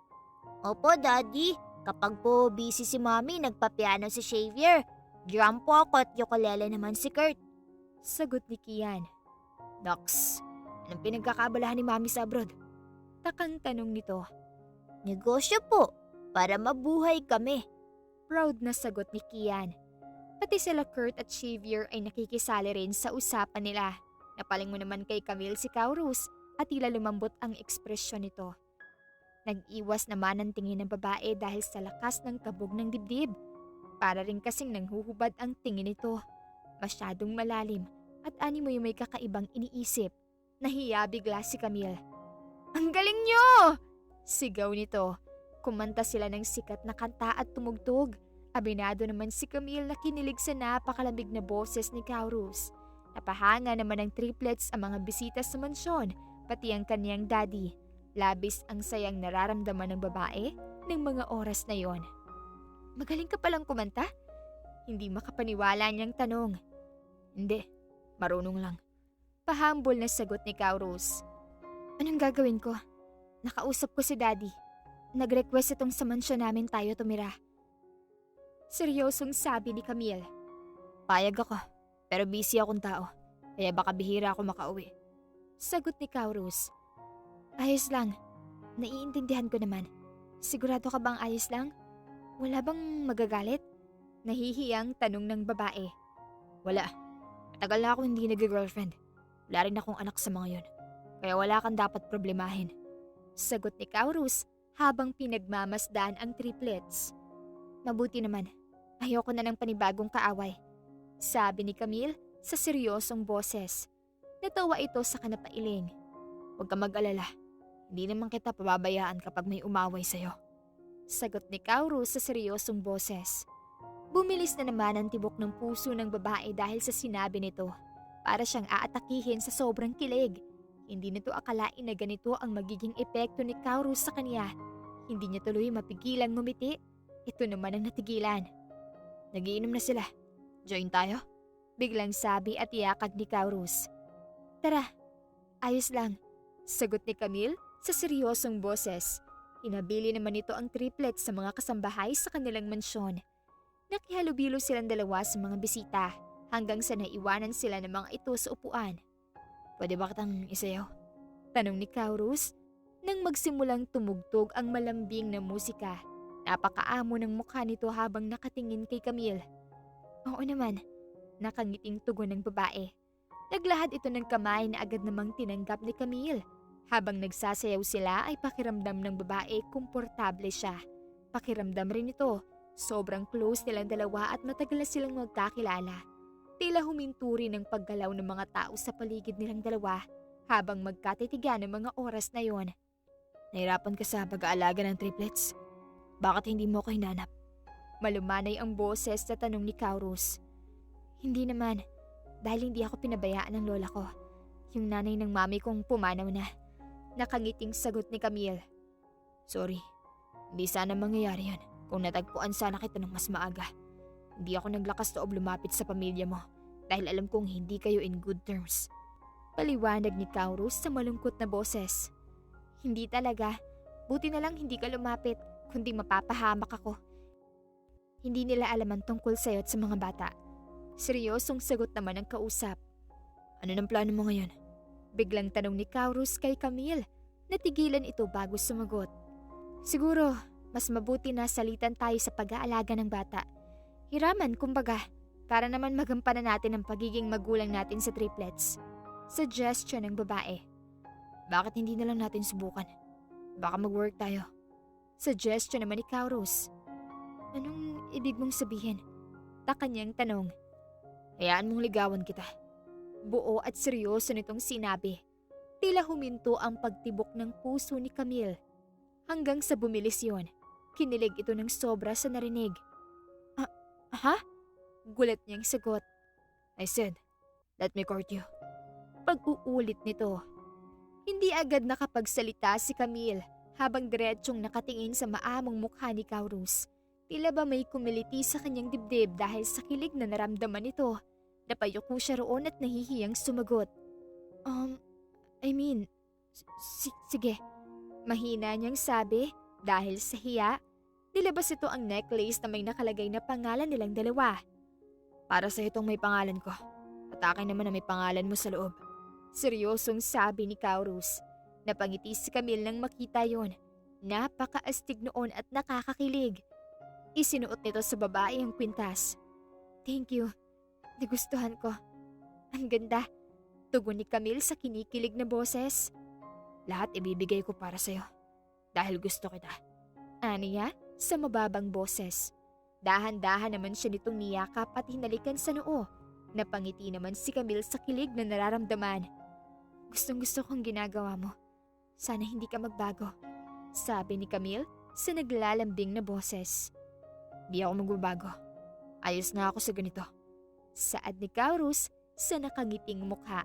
Opo, Daddy. Kapag po busy si Mommy, nagpapiano si Xavier. Drum po ako at ukulele naman si Kurt. Sagot ni Kian. Nox, anong pinagkakabalahan ni Mommy sa abroad? Takang tanong nito. Negosyo po, para mabuhay kami. Proud na sagot ni Kian. Pati sila Kurt at Xavier ay nakikisali rin sa usapan nila. Napaling mo naman kay Camille si Kauros at tila lumambot ang ekspresyon nito. Nag-iwas naman ang tingin ng babae dahil sa lakas ng kabog ng dibdib. Para rin kasing nanghuhubad ang tingin nito. Masyadong malalim at animoy may kakaibang iniisip. Nahiya bigla si Camille. Ang galing nyo! Sigaw nito. Kumanta sila ng sikat na kanta at tumugtog. Abinado naman si Camille na kinilig sa napakalamig na boses ni Kauros. Napahanga naman ng triplets ang mga bisita sa mansyon, pati ang kanyang daddy. Labis ang sayang nararamdaman ng babae ng mga oras na yon. Magaling ka palang kumanta? Hindi makapaniwala niyang tanong. Hindi, marunong lang. Pahambol na sagot ni Kauros. Anong gagawin ko? Nakausap ko si daddy. Nag-request itong sa mansyon namin tayo tumira. Seryosong sabi ni Camille. Payag ako, pero busy akong tao. Kaya baka bihira ako makauwi. Sagot ni Kauros. Ayos lang. Naiintindihan ko naman. Sigurado ka bang ayos lang? Wala bang magagalit? Nahihiyang tanong ng babae. Wala. Matagal na ako hindi nag-girlfriend. Wala rin akong anak sa mga yon. Kaya wala kang dapat problemahin. Sagot ni Kauros habang pinagmamasdan ang triplets. Mabuti naman. Ayoko na ng panibagong kaaway. Sabi ni Camille sa seryosong boses. Natawa ito sa kanapailing. Huwag ka mag-alala. Hindi naman kita pababayaan kapag may umaway sa'yo. Sagot ni Kauros sa seryosong boses. Bumilis na naman ang tibok ng puso ng babae dahil sa sinabi nito. Para siyang aatakihin sa sobrang kilig. Hindi nito akalain na ganito ang magiging epekto ni Kauros sa kanya. Hindi niya tuloy mapigilang ngumiti. Ito naman ang natigilan. Nagiinom na sila. Join tayo? Biglang sabi at yakag ni Kauros. Tara, ayos lang. Sagot ni Camille sa seryosong boses. Inabili naman ito ang triplets sa mga kasambahay sa kanilang mansyon. Nakihalubilo silang dalawa sa mga bisita hanggang sa naiwanan sila ng mga ito sa upuan. Pwede ba kitang isayaw? Tanong ni Kauros nang magsimulang tumugtog ang malambing na musika. Napakaamo ng mukha nito habang nakatingin kay Camille. Oo naman. Nakangiting tugon ng babae. Naglahad ito ng kamay na agad namang tinanggap ni Camille. Habang nagsasayaw sila ay pakiramdam ng babae komportable siya. Pakiramdam rin ito. Sobrang close nilang dalawa at matagal na silang magkakilala. Tila huminto rin ang paggalaw ng mga tao sa paligid nilang dalawa habang magkatitigan ng mga oras na yon. Nahirapan ka sa pag-aalaga ng triplets? Bakit hindi mo ko hinanap? Malumanay ang boses sa tanong ni Kauros. Hindi naman, dahil hindi ako pinabayaan ng lola ko. Yung nanay ng mami kong pumanaw na. Nakangiting sagot ni Camille. Sorry, hindi sana mangyayari yun kung natagpuan sana kita ng mas maaga. Hindi ako naglakas loob lumapit sa pamilya mo dahil alam kong hindi kayo in good terms. Paliwanag ni Kauros sa malungkot na boses. Hindi talaga. Buti na lang hindi ka lumapit, kundi mapapahamak ako. Hindi nila alam ang tungkol sa'yo at sa mga bata. Seryosong sagot naman ang kausap. Ano ng plano mo ngayon? Biglang tanong ni Kaurus kay Camille. Natigilan ito bago sumagot. Siguro, mas mabuti na salitan tayo sa pag-aalaga ng bata. Hiraman, kumbaga, para naman magampanan natin ang pagiging magulang natin sa triplets. Suggestion ng babae. Bakit hindi na lang natin subukan? Baka mag-work tayo. Suggestion naman ni Kaurus. Anong ibig mong sabihin? Kanyang tanong. Hayaan mong ligawan kita. Buo at seryoso nitong sinabi. Tila huminto ang pagtibok ng puso ni Camille. Hanggang sa bumilis yon, kinilig ito ng sobra sa narinig. Ha? Gulat niyang sagot. I said, let me court you. Pag-uulit nito. Hindi agad nakapagsalita si Camille habang diretsyong nakatingin sa maamong mukha ni Kaurus. Tila ba may kumiliti sa kanyang dibdib dahil sa kilig na naramdaman nito. Napayuko siya roon at nahihiyang sumagot. Sige. Mahina niyang sabi dahil sa hiya. Nilabas ito ang necklace na may nakalagay na pangalan nilang dalawa. Para sa itong may pangalan ko. At akin naman na may pangalan mo sa loob. Seryosong sabi ni Kaurus. Napangiti si Camille nang makita yon. Napakaastig noon at nakakakilig. Isinuot nito sa babae ang kwintas. Thank you. Nagustuhan ko. Ang ganda. Tugon ni Camille sa kinikilig na boses. Lahat ibibigay ko para sa'yo. Dahil gusto kita. Aniya sa mababang boses. Dahan-dahan naman siya nitong niyakap at hinalikan sa noo. Napangiti naman si Camille sa kilig na nararamdaman. Gustong-gusto kong ginagawa mo. Sana hindi ka magbago. Sabi ni Camille sa naglalambing na boses. Di ako magbabago. Ayos na ako sa ganito. Saad ni Kaurus sa nakangiting mukha.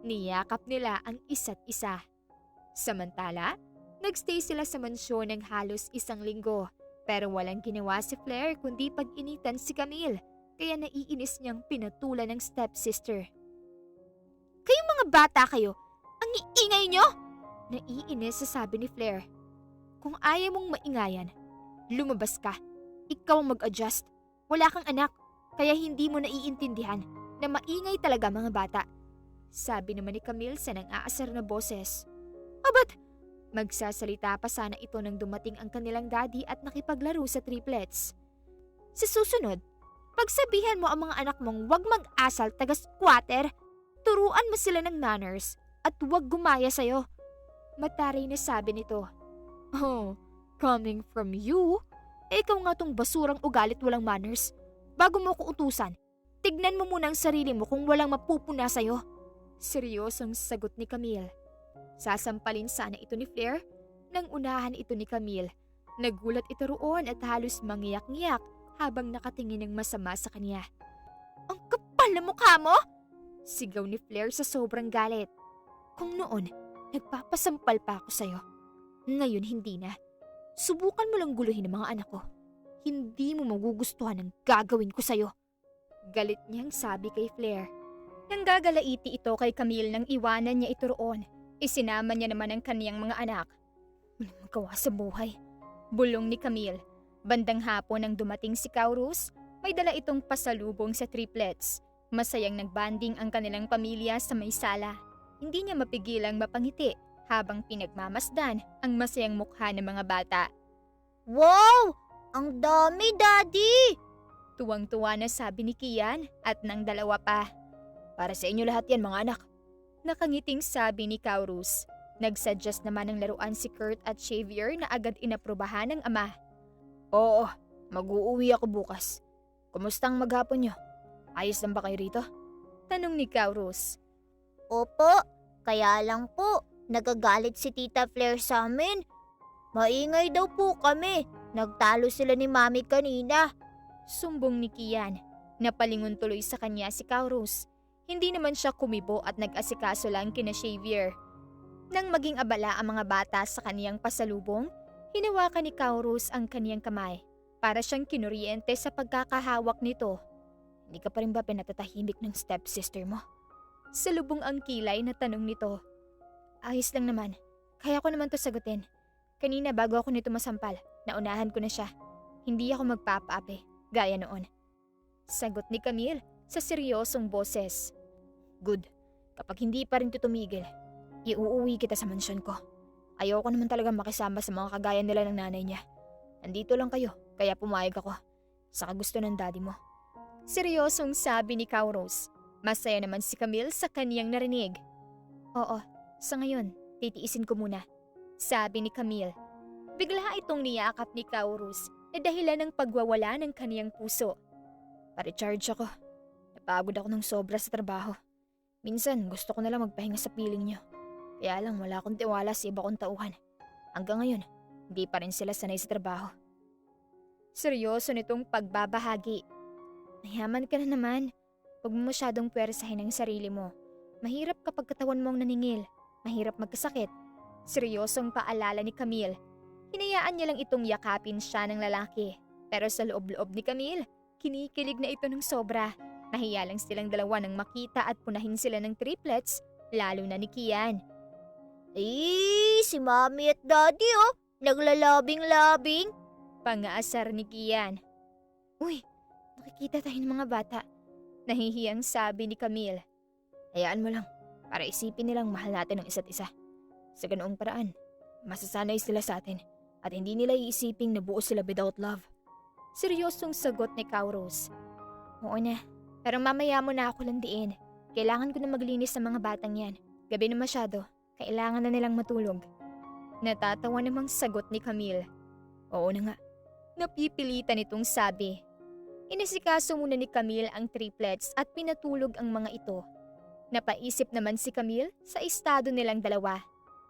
Niyakap nila ang isa't isa. Samantala, nagstay sila sa mansyon ng halos 1 linggo. Pero walang ginawa si Flair kundi pag-initan si Camille. Kaya naiinis niyang pinatulan ng stepsister. Kayong mga bata kayo! Ang iingay niyo! Naiinis sa sabi ni Flair. Kung ayaw mong maingayan, lumabas ka. Ikaw ang mag-adjust. Wala kang anak, kaya hindi mo naiintindihan na maingay talaga mga bata. Sabi naman ni Camille sa nang-aasar na boses. Abat! Magsasalita pa sana ito nang dumating ang kanilang daddy at nakipaglaro sa triplets. Sa susunod, pagsabihan mo ang mga anak mong huwag mag-asal taga-squatter, turuan mo sila ng manners at huwag gumaya sa'yo. Mataray na sabi nito. Oh, coming from you? Ikaw nga tong basurang ugalit walang manners. Bago mo ko utusan, tignan mo muna ang sarili mo kung walang mapupuna sa'yo. Seryosong sagot ni Camille. Sasampalin sana ito ni Flair nang unahan ito ni Camille. Nagulat ito roon at halos mangyak-ngyak habang nakatingin ng masama sa kanya. Ang kapal na mukha mo! Sigaw ni Flair sa sobrang galit. Kung noon, nagpapasampal pa ako sa'yo. Ngayon hindi na. Subukan mo lang guluhin ang mga anak ko. Hindi mo magugustuhan ang gagawin ko sa'yo. Galit niyang sabi kay Flair. Nang gagalaiti ito kay Camille nang iwanan niya ito roon, isinama niya naman ang kaniyang mga anak. Walang magawa sa buhay. Bulong ni Camille. Bandang hapon nang dumating si Kaurus, may dala itong pasalubong sa triplets. Masayang nagbanding ang kanilang pamilya sa may sala. Hindi niya mapigilang mapangiti habang pinagmamasdan ang masayang mukha ng mga bata. Wow! Ang dami, Daddy! Tuwang-tuwa na sabi ni Kian at ng dalawa pa. Para sa inyo lahat yan mga anak. Nakangiting sabi ni Kaurus. Nagsuggest naman ng laruan si Kurt at Xavier na agad inaprubahan ng ama. Oo, mag-uuwi ako bukas. Kumusta ang maghapon niyo? Ayos lang ba kayo rito? Tanong ni Kaurus. Opo, kaya lang po, nagagalit si Tita Flair sa amin. Maingay daw po kami. Nagtalo sila ni Mami kanina. Sumbong ni Kian. Napalingon tuloy sa kanya si Kaurus. Hindi naman siya kumibo at nag-asikaso lang kina Xavier. Nang maging abala ang mga bata sa kaniyang pasalubong, hinawakan ni Kaurus ang kaniyang kamay para siyang kinuryente sa pagkakahawak nito. Hindi ka pa rin ba pinatatahimik ng stepsister mo? Salubong ang kilay na tanong nito. Ayos lang naman. Kaya ko naman to sagutin. Kanina bago ako nito masampal, naunahan ko na siya. Hindi ako magpapaapi, gaya noon. Sagot ni Camille sa seryosong boses. Good. Kapag hindi pa rin ito tumigil, iuuwi kita sa mansyon ko. Ayoko naman talaga makisama sa mga kagaya nila ng nanay niya. Nandito lang kayo, kaya pumayag ako. Saka gusto ng daddy mo. Seryosong sabi ni Kauros. Masaya naman si Camille sa kaniyang narinig. Oo, sa ngayon, titiisin ko muna. Sabi ni Camille. Bigla itong niyakap ni Kauros na dahilan ng pagwawala ng kaniyang puso. Pa-recharge ako. Napagod ako ng sobra sa trabaho. Minsan, gusto ko na lang magpahinga sa piling niyo. Kaya lang wala akong tiwala sa iba kong tauhan. Hanggang ngayon, hindi pa rin sila sanay sa trabaho. Seryoso nitong pagbabahagi. Mayaman ka na naman. Huwag mo masyadong puwersahin ang sarili mo. Mahirap kapag katawan mong naningil. Mahirap magkasakit. Seryosong paalala ni Camille. Hinayaan niya lang itong yakapin siya ng lalaki. Pero sa loob-loob ni Camille, kinikilig na ito ng sobra. Nahiya lang silang dalawa nang makita at punahin sila ng triplets, lalo na ni Kian. Si Mami at Daddy naglalabing-labing. Pangaasar ni Kian. Uy, nakikita tayo ng mga bata. Nahihiyang sabi ni Camille. Hayaan mo lang, para isipin nilang mahal natin ang isa't isa. Sa ganoong paraan, masasanay sila sa atin at hindi nila iisiping nabuo sila without love. Seryosong sagot ni Kauros. Oo na, pero mamaya mo na ako landiin. Kailangan ko na maglinis sa mga batang yan. Gabi na masyado, kailangan na nilang matulog. Natatawa namang sagot ni Camille. Oo na nga. Napipilitan itong sabi. Inasikaso muna ni Camille ang triplets at pinatulog ang mga ito. Napaisip naman si Camille sa estado nilang dalawa.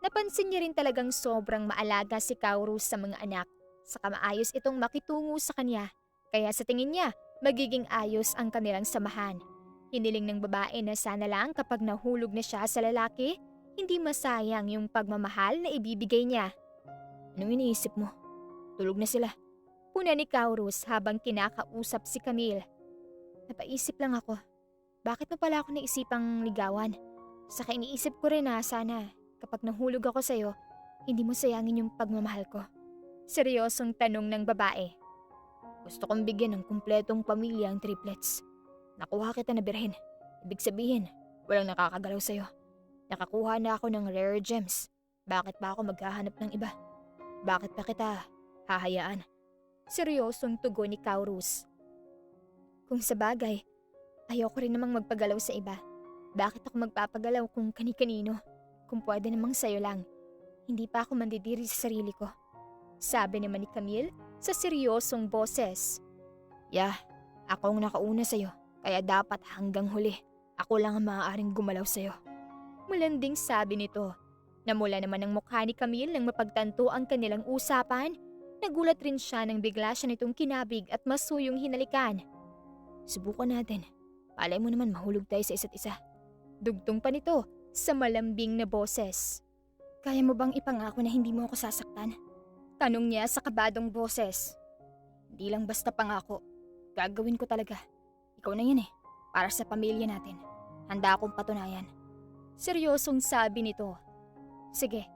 Napansin niya rin talagang sobrang maalaga si Kauros sa mga anak. Saka maayos itong makitungo sa kanya. Kaya sa tingin niya, magiging ayos ang kanilang samahan. Hiniling ng babae na sana lang kapag nahulog na siya sa lalaki, hindi masayang yung pagmamahal na ibibigay niya. Anong iniisip mo? Tulog na sila. Puna ni Kauros habang kinakausap si Camille. Napaisip lang ako. Bakit mo pala ako naisipang ligawan? Saka iniisip ko rin na sana kapag nahulog ako sa'yo, hindi mo sayangin yung pagmamahal ko. Seryosong tanong ng babae. Gusto kong bigyan ng kumpletong pamilya ang triplets. Nakuha kita na birhen. Ibig sabihin, walang nakakagalaw sa'yo. Nakakuha na ako ng rare gems. Bakit pa ako maghahanap ng iba? Bakit pa kita hahayaan? Seryosong tugon ni Kauros. Kung sa bagay, ayoko rin namang magpagalaw sa iba. Bakit ako magpapagalaw kung kani-kanino? Kung pwede namang sa'yo lang. Hindi pa ako mandidiri sa sarili ko. Sabi naman ni Camille sa seryosong boses. Ako ang nakauna sa'yo. Kaya dapat hanggang huli, ako lang ang maaaring gumalaw sa'yo. Mulanding sabi nito. Namula naman ang mukha ni Camille nang mapagtanto ang kanilang usapan. Nagulat rin siya nang bigla siya nitong kinabig at masuyong hinalikan. Subukan natin. Palay mo naman mahulog tayo sa isa't isa. Dugtong pa nito sa malambing na boses. Kaya mo bang ipangako na hindi mo ako sasaktan? Tanong niya sa kabadong boses. Hindi lang basta pangako. Gagawin ko talaga. Ikaw na yan para sa pamilya natin. Handa akong patunayan. Seryosong sabi nito. Sige,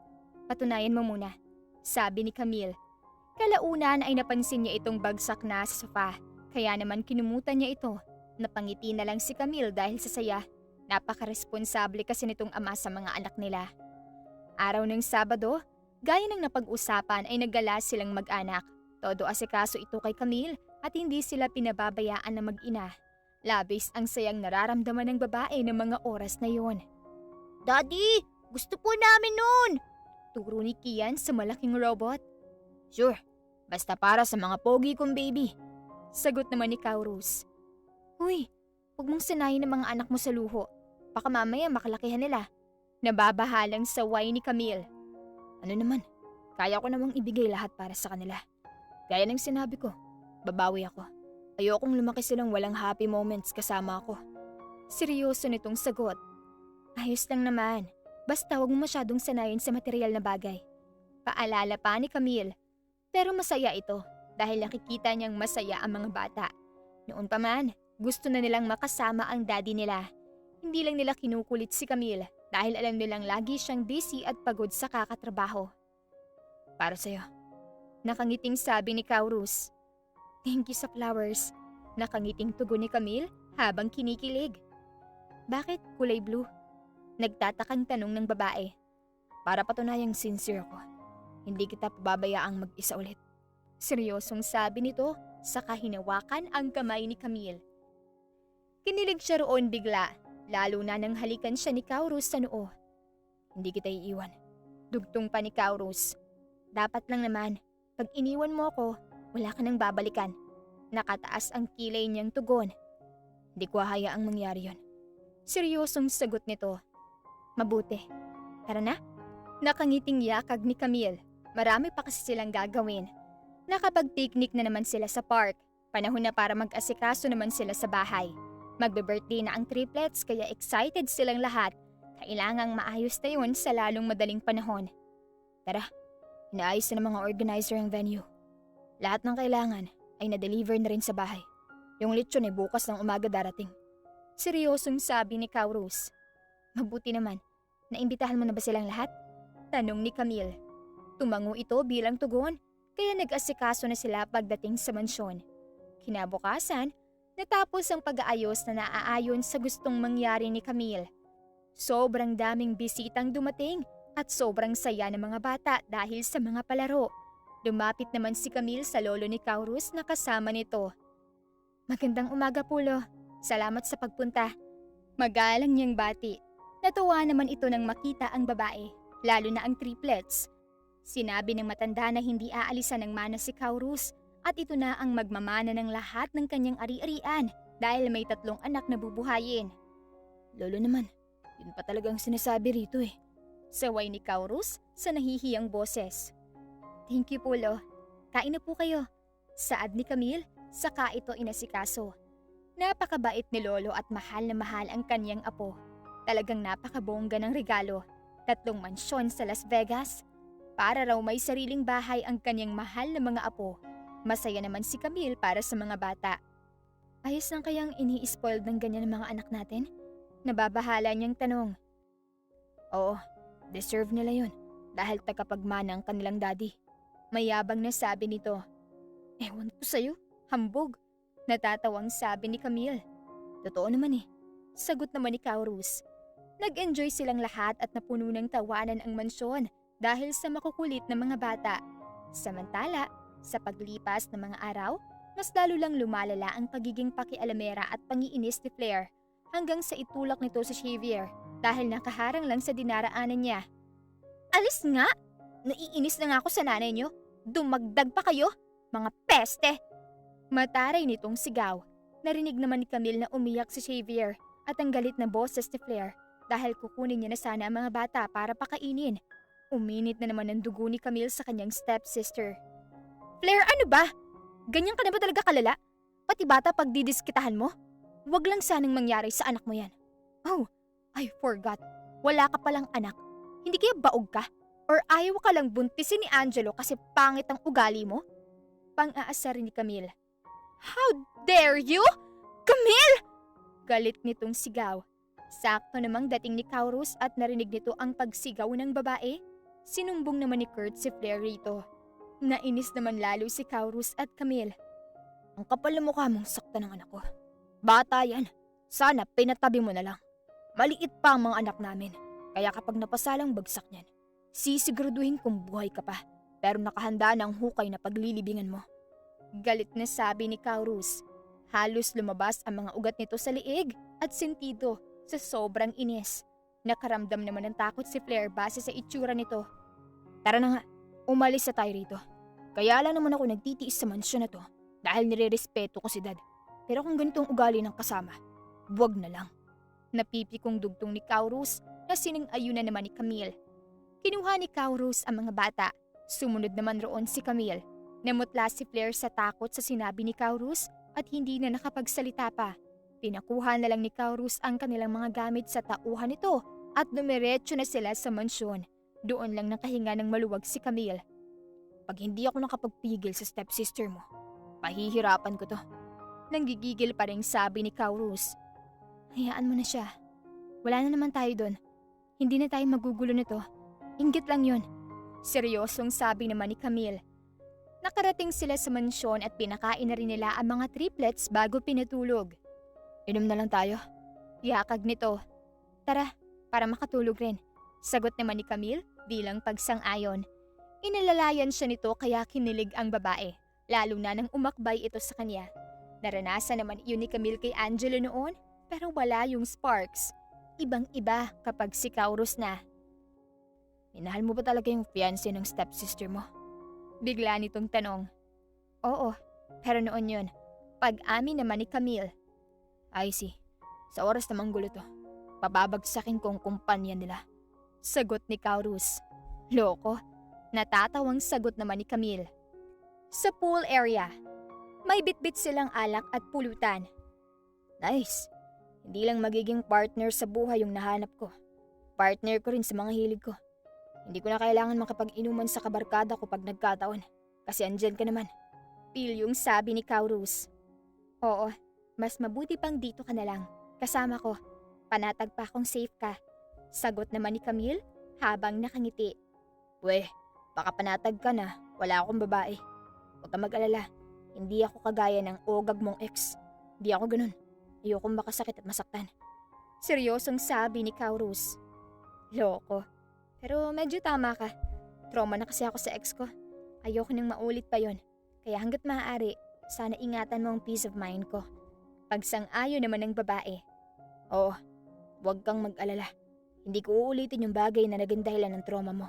patunayan mo muna, sabi ni Camille. Kalaunan ay napansin niya itong bagsak na sa sofa, kaya naman kinumutan niya ito. Napangiti na lang si Camille dahil sa saya. Napakaresponsable kasi nitong ama sa mga anak nila. Araw ng Sabado, gaya ng napag-usapan ay naggala silang mag-anak. Todo asikaso ito kay Camille at hindi sila pinababayaan na mag-ina. Labis ang sayang nararamdaman ng babae ng mga oras na yon. Daddy, gusto po namin nun! Turo ni Kian sa malaking robot. Sure, basta para sa mga pogi kong baby. Sagot naman ni Kauros. Uy, huwag mong sanayin ang mga anak mo sa luho. Baka mamaya makalakihan nila. Nababahalang saway ni Camille. Ano naman, kaya ko namang ibigay lahat para sa kanila. Gaya ng sinabi ko, babawi ako. Ayokong lumaki silang walang happy moments kasama ako. Seryoso nitong sagot. Ayos lang naman, basta huwag mo masyadong sanayin sa material na bagay. Paalala pa ni Camille. Pero masaya ito dahil nakikita niyang masaya ang mga bata. Noon pa man, gusto na nilang makasama ang daddy nila. Hindi lang nila kinukulit si Camille dahil alam nilang lagi siyang busy at pagod sa kakatrabaho. Para sa'yo. Nakangiting sabi ni Kaurus. Thank you sa flowers. Nakangiting tugon ni Camille habang kinikilig. Bakit kulay blue? Nagtatakang tanong ng babae. Para patunayang sincere ako. Hindi kita pababayaang mag-isa ulit. Seryosong sabi nito saka hinawakan ang kamay ni Camille. Kinilig siya roon bigla, lalo na nang halikan siya ni Kaurus sa noo. Hindi kita iiwan. Dugtong pa ni Kaurus. Dapat lang naman, pag iniwan mo ako, wala ka nang babalikan. Nakataas ang kilay niyang tugon. Hindi ko hahayaang mangyari yon. Seryosong sagot nito. Mabuti. Tara na. Nakangiting yakag ni Camille. Marami pa kasi silang gagawin. Nakapag-picnic na naman sila sa park. Panahon na para mag-asikaso naman sila sa bahay. Magbe-birthday na ang triplets kaya excited silang lahat. Kailangang maayos na yun sa lalong madaling panahon. Tara, inaayos na ng mga organizer ang venue. Lahat ng kailangan ay na-deliver na rin sa bahay. Yung lechon ay bukas ng umaga darating. Seryosong sabi ni Kaurus. Mabuti naman. Naimbitahan mo na ba silang lahat? Tanong ni Camille. Tumango ito bilang tugon, kaya nag-asikaso na sila pagdating sa mansyon. Kinabukasan, natapos ang pag-aayos na naaayon sa gustong mangyari ni Camille. Sobrang daming bisitang dumating at sobrang saya ng mga bata dahil sa mga palaro. Lumapit naman si Camille sa lolo ni Kaurus na kasama nito. Magandang umaga po, Lo. Salamat sa pagpunta. Magalang niyang bati. Natuwa naman ito nang makita ang babae, lalo na ang triplets. Sinabi ng matanda na hindi aalisan ng mana si Kaurus at ito na ang magmamana ng lahat ng kanyang ari-arian dahil may 3 anak na bubuhayin. Lolo naman, yun pa talagang sinasabi rito eh. Saway ni Kaurus sa nahihiyang boses. Thank you po, Lo. Kain na po kayo. Saad ni Camille, saka ito inasikaso. Napakabait ni Lolo at mahal na mahal ang kanyang apo. Talagang napakabongga ng regalo. 3 mansyon sa Las Vegas. Para raw may sariling bahay ang kanyang mahal na mga apo. Masaya naman si Camille para sa mga bata. Ayos lang kayang ini-spoiled ng ganyan ng mga anak natin? Nababahala niyang tanong. Oo, deserve nila yun dahil tagapagmana ang kanilang daddy. Mayabang na sabi nito. Ewan ko sa'yo, hambog. Natatawang sabi ni Camille. Totoo naman eh. Sagot naman ni Kaurus. Nag-enjoy silang lahat at napuno ng tawanan ang mansyon dahil sa makukulit na mga bata. Samantala, sa paglipas ng mga araw, mas lalo lang lumalala ang pagiging pakialamera at pangiinis ni Flair hanggang sa itulak nito si Xavier dahil nakaharang lang sa dinaraanan niya. Alis nga! Naiinis na nga ako sa nanay niyo. Dumagdag pa kayo, mga peste! Mataray nitong sigaw. Narinig naman ni Camille na umiyak si Xavier at ang galit na boses ni Flair dahil kukunin niya na sana ang mga bata para pakainin. Uminit na naman ang dugo ni Camille sa kanyang stepsister. Flair, ano ba? Ganyan ka na ba talaga kalala? Pati bata pag didiskitahan mo? Huwag lang sanang mangyari sa anak mo yan. Oh, I forgot. Wala ka palang anak. Hindi kaya baog ka? Or ayaw ka lang buntisin ni Angelo kasi pangit ang ugali mo? Pang-aasar ni Camille. How dare you? Camille! Galit nitong sigaw. Sakto namang dating ni Kaurus at narinig nito ang pagsigaw ng babae. Sinumbong naman ni Kurt si Flair rito. Nainis naman lalo si Kaurus at Camille. Ang kapal na mukha mong sakta ng anak ko. Bata yan. Sana pinatabi mo na lang. Maliit pa ang mga anak namin. Kaya kapag napasalang bagsak niyan, sisiguraduhin kung buhay ka pa. Pero nakahanda na ang hukay na paglilibingan mo. Galit na sabi ni Kaurus. Halos lumabas ang mga ugat nito sa liig at sentido sa sobrang inis. Nakaramdam naman ng takot si Flair base sa itsura nito. Tara na nga, umalis na tayo rito. Kaya lang naman ako nagtitiis sa mansyon na to dahil nirerespeto ko si Dad. Pero kung ganitong ugali ng kasama, buwag na lang. Napipikong dugtong ni Kaurus na sining-ayunan naman ni Camille. Kinuha ni Kaurus ang mga bata. Sumunod naman roon si Camille. Namutla si Flair sa takot sa sinabi ni Kaurus at hindi na nakapagsalita pa. Pinakuha na lang ni Kaurus ang kanilang mga gamit sa tauhan nito at dumiretso na sila sa mansyon. Doon lang nakahinga ng maluwag si Camille. Pag hindi ako nakapagpigil sa stepsister mo, pahihirapan ko to. Nanggigigil pa rin sabi ni Kaurus. Hayaan mo na siya. Wala na naman tayo doon. Hindi na tayo magugulo nito. Inggit lang yun. Seryosong sabi naman ni Camille. Nakarating sila sa mansyon at pinakain na rin nila ang mga triplets bago pinatulog. Inom na lang tayo. Yakag nito. Tara, para makatulog rin. Sagot naman ni Camille bilang pagsang-ayon. Inalalayan siya nito kaya kinilig ang babae, lalo na nang umakbay ito sa kanya. Naranasan naman iyon ni Camille kay Angelo noon, pero wala yung sparks. Ibang-iba kapag si Kaurus na. Minahal mo ba talaga yung fiancé ng stepsister mo? Bigla nitong tanong. Oo, pero noon yun. Pag-amin naman ni Camille. I see. Sa oras na manggulo to, papabagsakin kong kumpanya nila. Sagot ni Kaurus. Loko. Natatawang sagot naman ni Camille. Sa pool area, may bitbit silang alak at pulutan. Nice. Hindi lang magiging partner sa buhay yung nahanap ko. Partner ko rin sa mga hilig ko. Hindi ko na kailangan makapag-inuman sa kabarkada ko pag nagkataon. Kasi andyan ka naman. Pilyong sabi ni Kaurus. Oo, mas mabuti pang dito ka na lang. Kasama ko. Panatag pa akong safe ka. Sagot naman ni Camille habang nakangiti. Weh, baka panatag ka na. Wala akong babae. Huwag ka mag-alala. Hindi ako kagaya ng ogag mong ex. Hindi ako ganun. Ayokong makasakit at masaktan. Seryosong sabi ni Kaurus. Loko. Pero medyo tama ka. Trauma na kasi ako sa ex ko. Ayoko nang maulit pa yon. Kaya hanggat maaari, sana ingatan mo ang peace of mind ko. Pagsang-ayon naman ng babae. Oo, huwag kang mag-alala. Hindi ko uulitin yung bagay na naging dahilan ng trauma mo.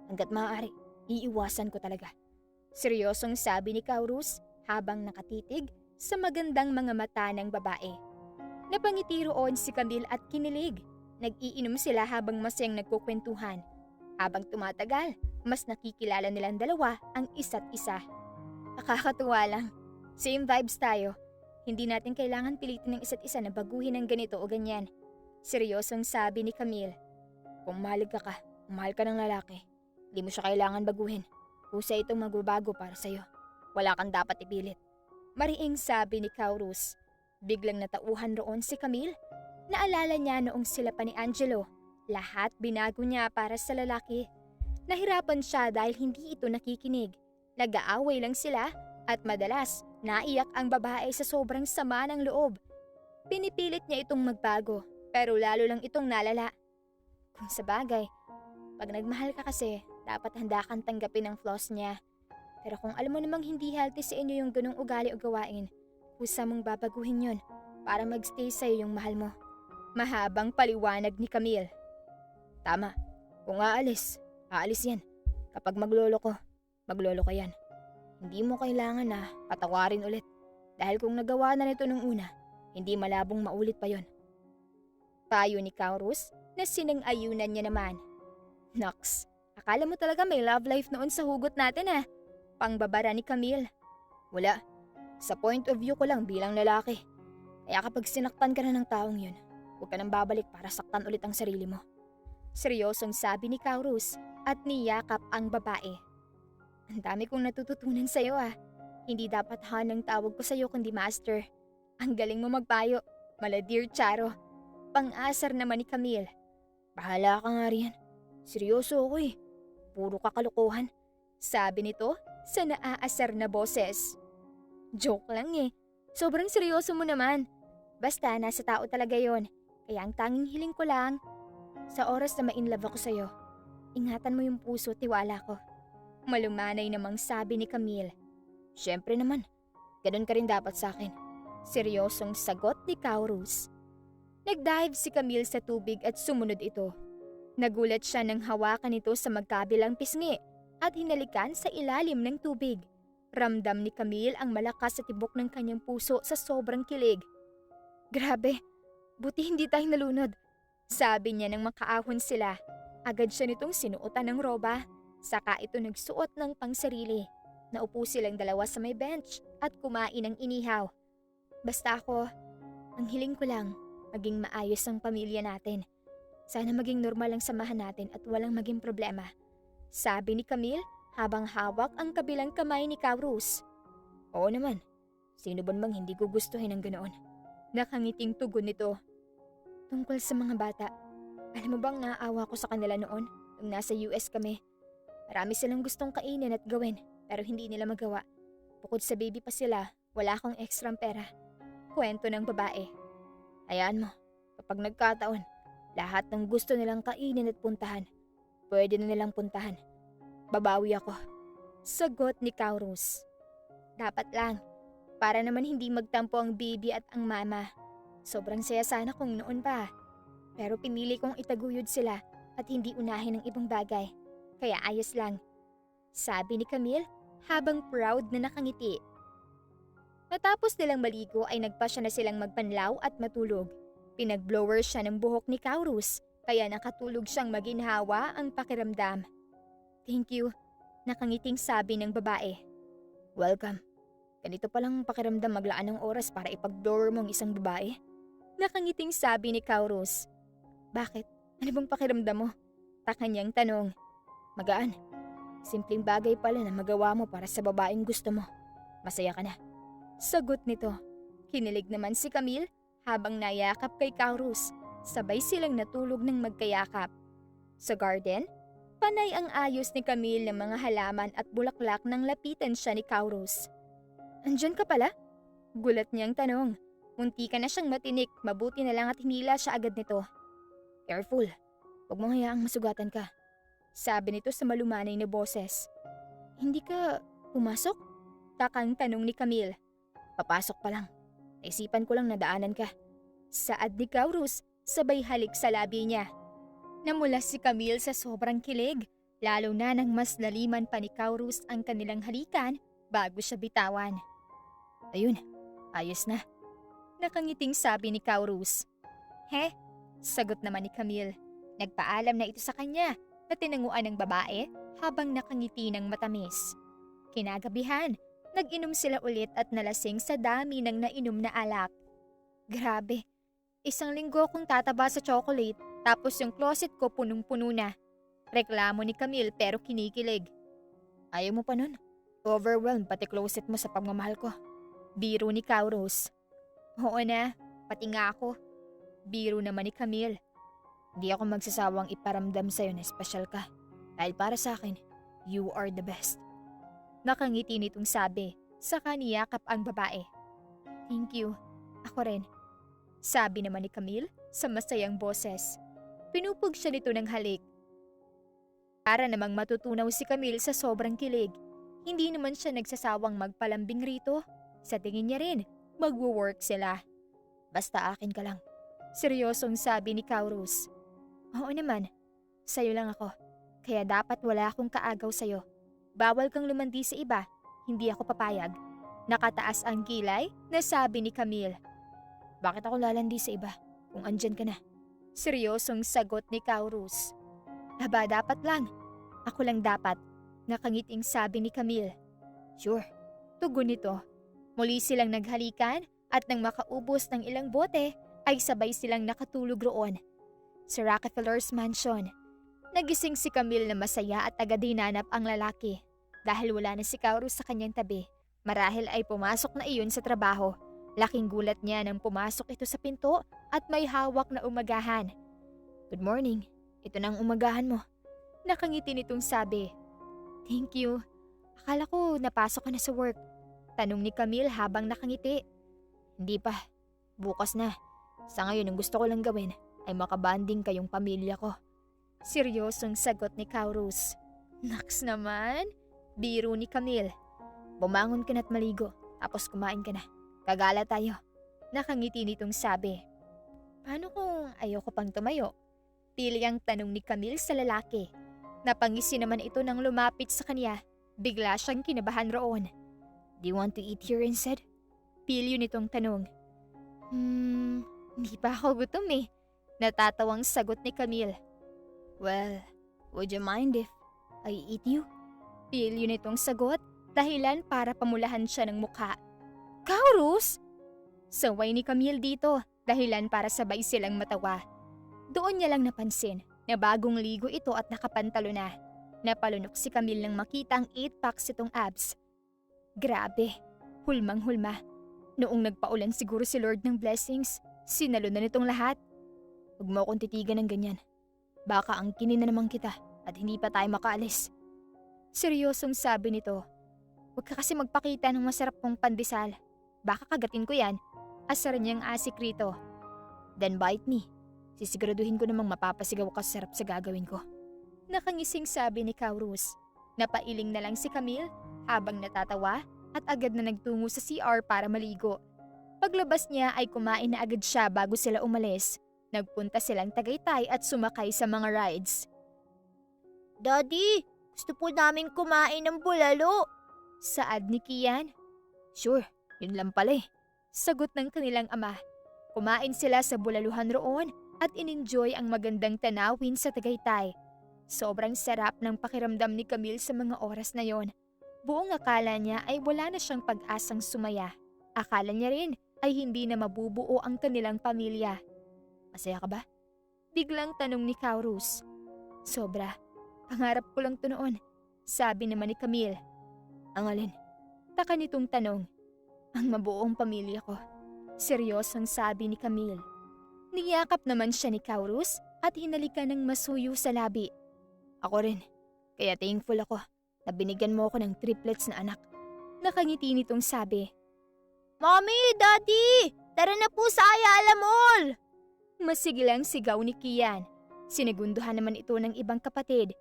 Hanggat maaari, iiwasan ko talaga. Seryosong sabi ni Kaurus habang nakatitig sa magandang mga mata ng babae. Napangiti roon si Camille at kinilig. Nag-iinom sila habang masayang nagkukwentuhan. Habang tumatagal, mas nakikilala nilang dalawa ang isa't isa. Nakakatuwa lang. Same vibes tayo. Hindi natin kailangan pilitin ng isa't isa na baguhin ng ganito o ganyan. Seryosong sabi ni Camille. Kung mahal ka ng lalaki, hindi mo siya kailangan baguhin. Kusa itong magbabago para sa'yo. Wala kang dapat ipilit. Mariing sabi ni Kaurus. Biglang natauhan roon si Camille. Naalala niya noong sila pa ni Angelo. Lahat binago niya para sa lalaki. Nahirapan siya dahil hindi ito nakikinig. Nag-aaway lang sila at madalas naiyak ang babae sa sobrang sama ng loob. Pinipilit niya itong magbago pero lalo lang itong nalala. Kung sa bagay, pag nagmahal ka kasi, dapat handa kang tanggapin ang flaws niya. Pero kung alam mo namang hindi healthy sa inyo yung ganong ugali o gawain, kusa mong babaguhin yun para magstay sa'yo yung mahal mo. Mahabang paliwanag ni Camille. Tama. Kung aalis yan. Kapag maglolo ko yan. Hindi mo kailangan na patawarin ulit. Dahil kung nagawa na nito nung una, hindi malabong maulit pa yon. Payo ni Kaurus na sinang-ayunan niya naman. Nox, akala mo talaga may love life noon sa hugot natin ah. Pangbabara ni Camille. Wala. Sa point of view ko lang bilang lalaki. Kaya kapag sinaktan ka na ng taong yun, huwag ka nang babalik para saktan ulit ang sarili mo. Seryosong sabi ni Kaurus at niyakap ang babae. Ang dami kong natututunan sa'yo ah. Hindi dapat Han ang tawag ko sa'yo kundi master. Ang galing mo magpayo. Mala dear Charo. Pang-asar naman ni Camille. Bahala ka nga riyan. Seryoso ako eh. Puro kakalukuhan. Sabi nito sa naaasar na boses. Joke lang eh. Sobrang seryoso mo naman. Basta nasa tao talaga yon. Kaya ang tanging hiling ko lang, sa oras na ma-inlove ako sa'yo, ingatan mo yung puso at tiwala ko. Malumanay namang sabi ni Camille. Siyempre naman, ganun ka rin dapat sa akin. Seryosong sagot ni Kaurus. Nagdive si Camille sa tubig at sumunod ito. Nagulat siya nang hawakan ito sa magkabilang pisngi at hinalikan sa ilalim ng tubig. Ramdam ni Camille ang malakas sa tibok ng kanyang puso sa sobrang kilig. Grabe, buti hindi tayo nalunod. Sabi niya nang makaahon sila. Agad siya nitong sinuotan ng roba. Saka ito nagsuot ng pangsarili. Naupo silang dalawa sa may bench at kumain ng inihaw. Basta ako, ang hiling ko lang, maging maayos ang pamilya natin. Sana maging normal ang samahan natin at walang maging problema. Sabi ni Camille habang hawak ang kabilang kamay ni Kaurus. Oo naman, sino ba namang hindi gugustuhin ang ganoon? Nakangiting tugon nito. Tungkol sa mga bata, alam mo bang naawa ko sa kanila noon nung nasa US kami? Marami silang gustong kainin at gawin pero hindi nila magawa. Bukod sa baby pa sila, wala akong ekstrang pera. Kwento ng babae. Hayaan mo, kapag nagkataon, lahat ng gusto nilang kainin at puntahan, pwede na nilang puntahan. Babawi ako. Sagot ni Kaurus. Dapat lang, para naman hindi magtampo ang baby at ang mama. Sobrang saya sana kung noon pa. Pero pinili kong itaguyod sila at hindi unahin ang ibang bagay. Kaya ayos lang. Sabi ni Camille habang proud na nakangiti. Matapos nilang maligo ay nagpasya na silang magpanlaw at matulog. Pinagblower siya ng buhok ni Kaurus kaya nakatulog siyang maginhawa ang pakiramdam. Thank you, nakangiting sabi ng babae. Welcome. Ganito palang pakiramdam maglaan ng oras para ipag-blower mo ang isang babae? Nakangiting sabi ni Kaurus. Bakit? Ano bang pakiramdam mo? Kanyang tanong. Magaan. Simpleng bagay pala na magawa mo para sa babaeng gusto mo. Masaya ka na. Sagot nito. Kinilig naman si Camille habang nayakap kay Kaurus. Sabay silang natulog ng magkayakap. Sa garden, panay ang ayos ni Camille ng mga halaman at bulaklak nang lapitan siya ni Kaurus. Andyan ka pala? Gulat niyang tanong. Munti ka na siyang matinik, mabuti na lang at hinila siya agad nito. Careful, huwag mong hayaang masugatan ka. Sabi nito sa malumanay na boses. Hindi ka pumasok? Takang tanong ni Camille. Papasok pa lang. Naisipan ko lang na daanan ka. Saad ni Kaurus, sabay halik sa labi niya. Namula si Camille sa sobrang kilig, lalo na nang mas naliman pa ni Kaurus ang kanilang halikan bago siya bitawan. Ayun, ayos na. Nakangiting sabi ni Kaurus. He? Sagot naman ni Camille. Nagpaalam na ito sa kanya na tinanguan ng babae habang nakangiti ng matamis. Kinagabihan, nag-inom sila ulit at nalasing sa dami ng nainom na alak. Grabe, 1 linggo akong tataba sa chocolate tapos yung closet ko punong-puno na. Reklamo ni Camille pero kinikilig. Ayaw mo pa nun? Overwhelmed pati closet mo sa pagmamahal ko. Biro ni Kaurus. Oo na, pati nga ako. Biro naman ni Camille. Hindi ako magsasawang iparamdam sa'yo na espesyal ka. Dahil para sa akin, you are the best. Nakangiti nitong sabi, saka niyakap ang babae. Thank you, ako rin. Sabi naman ni Camille sa masayang boses. Pinupog siya nito ng halik. Para namang matutunaw si Camille sa sobrang kilig. Hindi naman siya nagsasawang magpalambing rito. Sa tingin niya rin, magwo-work sila. Basta akin ka lang. Seryosong sabi ni Kaurus. Oo naman, sa'yo lang ako. Kaya dapat wala akong kaagaw sa'yo. Bawal kang lumandi sa iba, hindi ako papayag. Nakataas ang kilay na sabi ni Camille. Bakit ako lalandi sa iba kung andyan ka na? Seryosong sagot ni Kaurus. Aba dapat lang, ako lang dapat. Nakangiting sabi ni Camille. Sure. Tugon nito. Muli silang naghalikan at nang makaubos ng ilang bote ay sabay silang nakatulog roon. Sa Rockefeller's mansion. Nagising si Camille na masaya at agad hinanap ang lalaki. Dahil wala na si Kaurus sa kanyang tabi, marahil ay pumasok na iyon sa trabaho. Laking gulat niya nang pumasok ito sa pinto at may hawak na umagahan. Good morning, ito na ang umagahan mo. Nakangiti nitong sabi. Thank you. Akala ko napasok ka na sa work. Tanong ni Camille habang nakangiti. Hindi pa, bukas na. Sa ngayon ang gusto ko lang gawin ay makabanding kayong pamilya ko. Seryosong sagot ni Kaurus. Naks naman, biro ni Camille. Bumangon ka na't maligo, tapos kumain ka na. Gagala tayo. Nakangiti nitong sabi. Paano kung ayoko pang tumayo? Pili ang tanong ni Camille sa lalaki. Napangisi naman ito nang lumapit sa kanya. Bigla siyang kinabahan roon. Do you want to eat here instead? Pilyo nitong tanong. Hindi pa ako gutom eh. Natatawang sagot ni Camille. Well, would you mind if I eat you? Pilyo nitong sagot, dahilan para pamulahan siya ng mukha. Kaurus! Saway ni Camille dito, dahilan para sabay silang matawa. Doon niya lang napansin na bagong ligo ito at nakapantalo na. Napalunok si Camille nang makita ang 8-packs itong abs. Grabe, hulmang-hulma. Noong nagpaulan siguro si Lord ng blessings, sinalo na nitong lahat. Huwag mo akong titigan ng ganyan. Baka ang kinin na naman kita at hindi pa tayo makaalis. Seryosong sabi nito. Huwag ka kasi magpakita ng masarap mong pandesal. Baka kagatin ko yan. Asar niyang asik rito. Then bite me. Sisiguraduhin ko namang mapapasigaw ka sa sarap sa gagawin ko. Nakangising sabi ni Kaurus. Napailing na lang si Camille habang natatawa at agad na nagtungo sa CR para maligo. Paglabas niya ay kumain na agad siya bago sila umalis. Nagpunta silang Tagaytay at sumakay sa mga rides. Daddy, gusto po namin kumain ng bulalo. Saad ni Kian. Sure, yun lang pala eh. Sagot ng kanilang ama. Kumain sila sa bulaluhan roon at in-enjoy ang magandang tanawin sa Tagaytay. Sobrang sarap ng pakiramdam ni Camille sa mga oras na yon. Buong akala niya ay wala na siyang pag-asang sumaya. Akala niya rin ay hindi na mabubuo ang kanilang pamilya. Masaya ka ba? Biglang tanong ni Kaurus. Sobra. Pangarap ko lang to noon. Sabi naman ni Camille. Ang alin? Taka nitong tanong. Ang mabuong pamilya ko. Seryosong sabi ni Camille. Niyakap naman siya ni Kaurus at hinalikan ng masuyo sa labi. Ako rin. Kaya thankful ako na binigyan mo ako ng triplets na anak. Nakangiti nitong sabi. Mommy, Daddy, tara na po sa Ayala Mall. Masigilang sigaw ni Kian. Sinigunduhan naman ito ng ibang kapatid.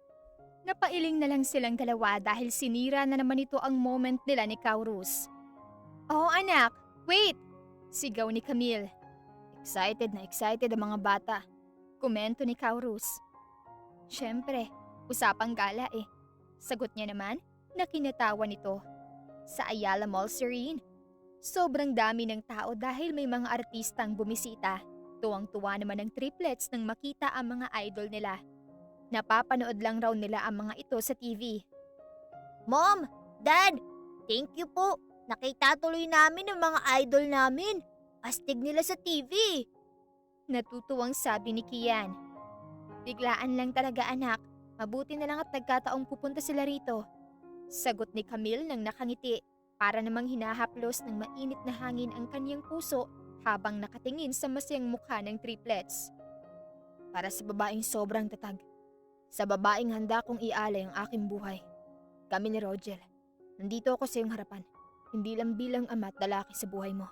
Napailing na lang silang dalawa dahil sinira na naman ito ang moment nila ni Kaurus. Oh anak, wait! Sigaw ni Camille. Excited na excited ang mga bata. Komento ni Kaurus. Siyempre, usapang gala eh. Sagot niya naman na kinatawa nito. Sa Ayala Mall, Serene. Sobrang dami ng tao dahil may mga artistang bumisita. Tuwang-tuwa naman ng triplets nang makita ang mga idol nila. Napapanood lang raw nila ang mga ito sa TV. Mom, Dad, thank you po. Nakita tuloy namin ang mga idol namin. Astig nila sa TV. Natutuwang sabi ni Kian. Biglaan lang talaga anak. Mabuti na lang at nagkataong pupunta sila rito. Sagot ni Camille nang nakangiti para namang hinahaplos ng mainit na hangin ang kanyang puso habang nakatingin sa masayang mukha ng triplets. Para sa babaeng sobrang tatag. Sa babaeng handa kong ialay ang aking buhay. Kami ni Rogel. Nandito ako sa iyong harapan. Hindi lang bilang ama at lalaki sa buhay mo,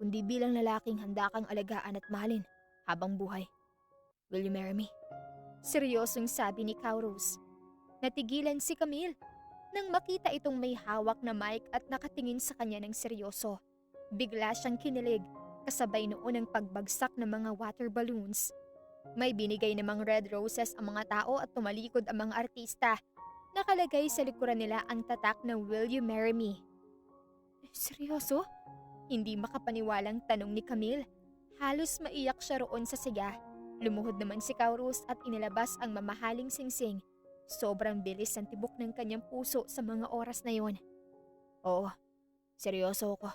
kundi bilang lalaking handa kang alagaan at mahalin habang buhay. Will you marry me? Seryosong sabi ni Kaurus. Natigilan si Camille nang makita itong may hawak na mic at nakatingin sa kanya ng seryoso. Bigla siyang kinilig kasabay noon ang pagbagsak ng mga water balloons. May binigay namang red roses ang mga tao at tumalikod ang mga artista. Nakalagay sa likuran nila ang tatak na Will you marry me? Seryoso? Hindi makapaniwalang tanong ni Camille. Halos maiyak siya roon sa siga. Lumuhod naman si Kaurus at inilabas ang mamahaling singsing. Sobrang bilis ang tibok ng kanyang puso sa mga oras na yon. Oo, seryoso ako.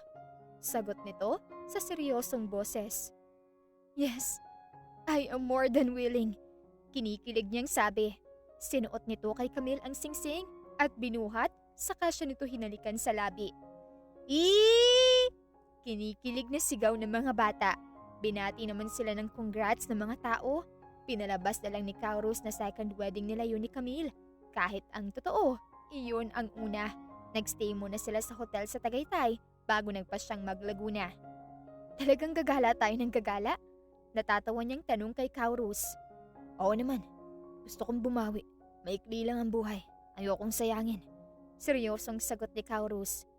Sagot nito sa seryosong boses. Yes, I am more than willing. Kinikilig niyang sabi. Sinuot nito kay Camille ang singsing at binuhat saka siya nito hinalikan sa labi. Eee! Kinikilig na sigaw ng mga bata. Binati naman sila ng congrats ng mga tao. Pinalabas na lang ni Kaurus na second wedding nila yun ni Camille. Kahit ang totoo, iyon ang una. Nagstay muna sila sa hotel sa Tagaytay bago nagpasyang mag-Laguna. Talagang gagala tayo ng gagala? Natatawa niyang tanong kay Kaurus. Oo naman. Gusto kong bumawi. Maikli lang ang buhay. Ayokong sayangin. Seryosong sagot ni Kaurus.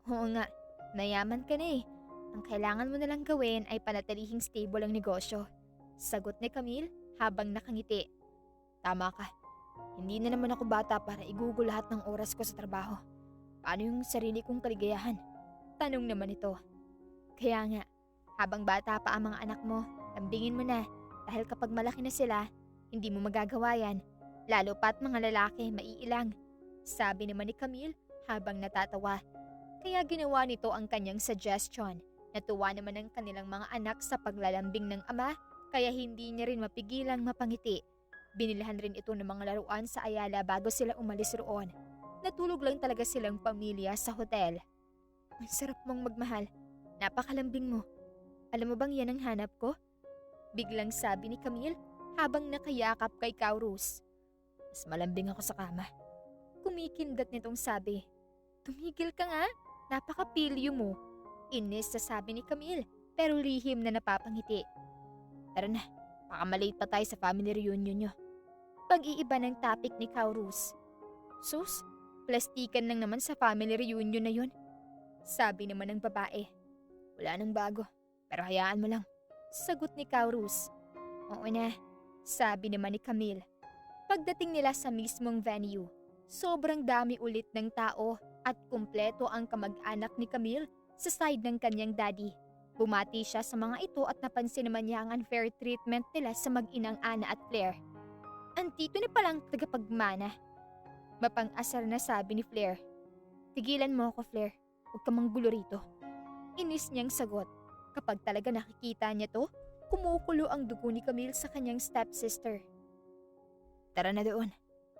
Oo nga, mayaman ka na eh. Ang kailangan mo na lang gawin ay panatilihing stable ang negosyo. Sagot ni Camille habang nakangiti. Tama ka. Hindi na naman ako bata para igugol lahat ng oras ko sa trabaho. Paano yung sarili kong kaligayahan? Tanong naman ito. Kaya nga, habang bata pa ang mga anak mo, lambingin mo na dahil kapag malaki na sila, hindi mo magagawa yan. Lalo pa't mga lalaki maiilang. Sabi naman ni Camille habang natatawa. Kaya ginawa nito ang kanyang suggestion. Natuwa naman ang kanilang mga anak sa paglalambing ng ama kaya hindi niya rin mapigilang mapangiti. Binilhan rin ito ng mga laruan sa Ayala bago sila umalis roon. Natulog lang talaga silang pamilya sa hotel. Ang sarap mong magmahal. Napakalambing mo. Alam mo bang yan ang hanap ko? Biglang sabi ni Camille habang nakayakap kay Kaurus. Mas malambing ako sa kama. Kumikindat nitong sabi, "Tumigil ka nga, napakapilyo mo." Inis sa sabi ni Camille pero lihim na napapangiti. Tara na, baka malate pa tayo sa family reunion nyo. Pag-iiba ng topic ni Kaurus. "Sus, plastikan lang naman sa family reunion na yun." Sabi naman ng babae. Wala nang bago, pero hayaan mo lang. Sagot ni Kaurus. Oo na. Sabi naman ni Camille. Pagdating nila sa mismong venue, sobrang dami ulit ng tao at kumpleto ang kamag-anak ni Camille sa side ng kanyang daddy. Bumati siya sa mga ito at napansin naman niya ang unfair treatment nila sa mag-inang Ana at Flair. "Antito na palang tagapagmana." Mapang-asar na sabi ni Flair. Tigilan mo ako, Flair. Huwag ka manggulo rito. Inis niyang sagot. Kapag talaga nakikita niya to, kumukulo ang dugo ni Camille sa kanyang stepsister. Tara na doon.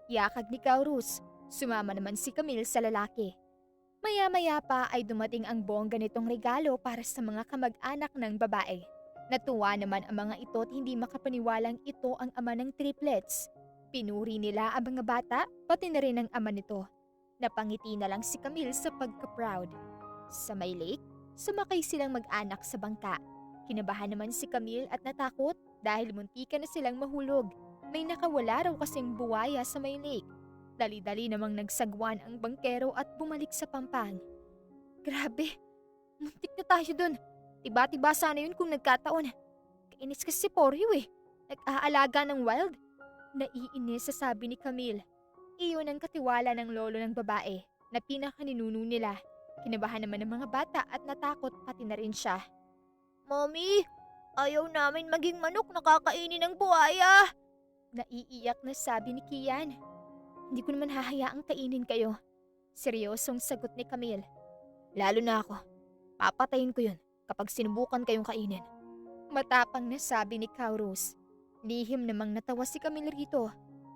Yakag ni Kaurus. Sumama naman si Camille sa lalaki. Maya-maya pa ay dumating ang bongga nitong regalo para sa mga kamag-anak ng babae. Natuwa naman ang mga ito at hindi makapaniwalang ito ang ama ng triplets. Pinuri nila ang mga bata, pati na rin ang ama nito. Napangiti na lang si Camille sa pagka-proud. Sa may lake, sumakay silang mag-anak sa bangka. Kinabahan naman si Camille at natakot dahil muntikan na silang mahulog. May nakawala raw kasing buwaya sa may lake. Dali-dali namang nagsagwan ang bangkero at bumalik sa pampang. Grabe, muntik na tayo dun. Tiba-tiba sana yun kung nagkataon. Kainis kasi si Poryo eh. Nag-aalaga ng wild. Naiinis sa sabi ni Camille. Iyon ang katiwala ng lolo ng babae na pinakaninuno nila. Kinabahan naman ng mga bata at natakot pati na rin siya. Mommy, ayaw namin maging manok na kakainin ng buhaya. Naiiyak na sabi ni Kian. Hindi ko naman hahayaang kainin kayo. Seryosong sagot ni Camille. Lalo na ako. Papatayin ko yun kapag sinubukan kayong kainin. Matapang na sabi ni Kaurus. Lihim namang natawa si Camille rito.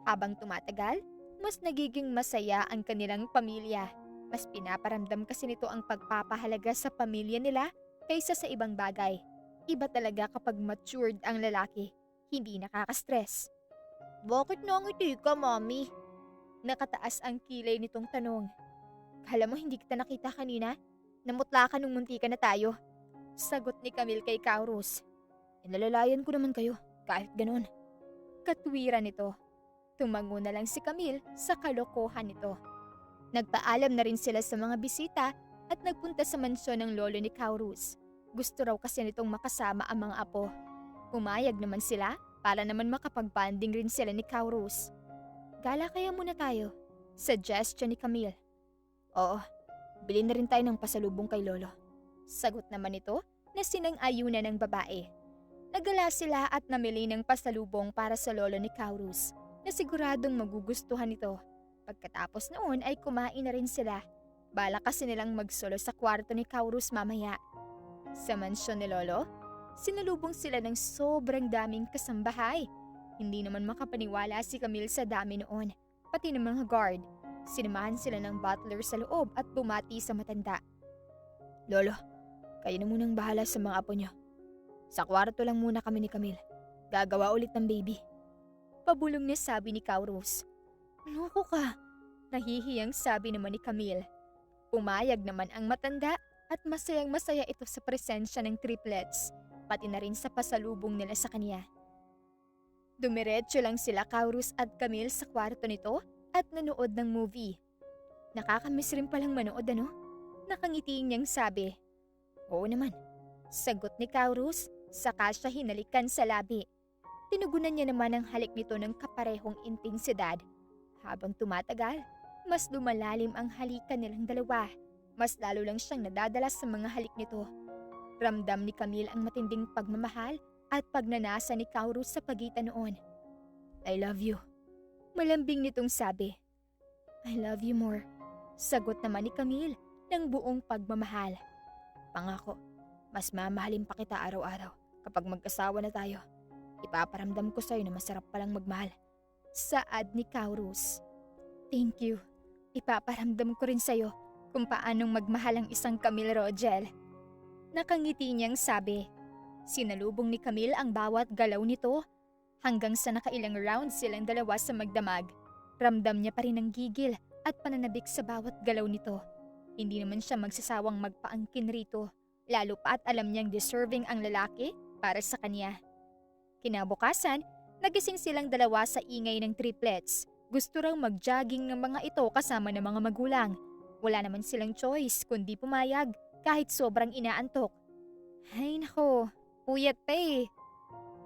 Habang tumatagal, mas nagiging masaya ang kanilang pamilya. Mas pinaparamdam kasi nito ang pagpapahalaga sa pamilya nila kaysa sa ibang bagay. Iba talaga kapag matured ang lalaki, hindi nakaka-stress. Bakit nangiti ka, Mommy? Nakataas ang kilay nitong tanong. Kala mo hindi kita nakita kanina? Namutla ka nung munti ka na tayo. Sagot ni Camille kay Kaurus. Inalalayan ko naman kayo, kahit ganun. Katwiran nito. Tumango na lang si Camille sa kalokohan nito. Nagpaalam na rin sila sa mga bisita at nagpunta sa mansyon ng lolo ni Kaurus. Gusto raw kasi nitong makasama ang mga apo. Pumayag naman sila para naman makapag-banding rin sila ni Kaurus. Gala kaya muna tayo? Suggestion ni Camille. Oo, bilhin na rin tayo ng pasalubong kay lolo. Sagot naman ito na sinang-ayunan ng babae. Nagala sila at namili ng pasalubong para sa lolo ni Kaurus na siguradong magugustuhan nito. Pagkatapos noon ay kumain na rin sila. Balak kasi nilang magsolo sa kwarto ni Kaurus mamaya. Sa mansyon ni lolo, sinalubong sila ng sobrang daming kasambahay. Hindi naman makapaniwala si Camille sa dami noon, pati ng mga guard. Sinamahan sila ng butler sa loob at bumati sa matanda. Lolo, kayo na munang bahala sa mga apo nyo. Sa kwarto lang muna kami ni Camille. Gagawa ulit ng baby. Pabulong na sabi ni Kaurus. Loko ka, nahihiyang sabi naman ni Camille. Pumayag naman ang matanda at masayang masaya ito sa presensya ng triplets, pati na rin sa pasalubong nila sa kanya. Dumiretso lang sila Kaurus at Camille sa kwarto nito at nanood ng movie. Nakakamiss rin palang manood ano? Nakangiti niyang sabi. Oo naman. Sagot ni Kaurus, saka siya hinalikan sa labi. Tinugunan niya naman ang halik nito ng kaparehong intensidad. Habang tumatagal, mas lumalalim ang halikan nilang dalawa. Mas lalo lang siyang nadadalas sa mga halik nito. Ramdam ni Camille ang matinding pagmamahal at pagnanasa ni Kaurus sa pagitan noon. I love you. Malambing nitong sabi. I love you more. Sagot naman ni Camille ng buong pagmamahal. Pangako, mas mamahalin pa kita araw-araw kapag magkasawa na tayo. Ipaparamdam ko sa'yo na masarap palang magmahal. Saad ni Kaurus. Thank you. Ipaparamdam ko rin sa'yo kung paanong magmahal ang isang Camille Rogel. Nakangiti niyang sabi. Sinalubong ni Camille ang bawat galaw nito hanggang sa nakailang rounds silang dalawa sa magdamag. Ramdam niya pa rin ang gigil at pananabik sa bawat galaw nito. Hindi naman siya magsasawang magpaangkin rito, lalo pa at alam niyang deserving ang lalaki para sa kanya. Kinabukasan, nagising silang dalawa sa ingay ng triplets. Gusto raw mag-jogging ng mga ito kasama ng mga magulang. Wala naman silang choice kundi pumayag kahit sobrang inaantok. Ay nako, puyat pa eh.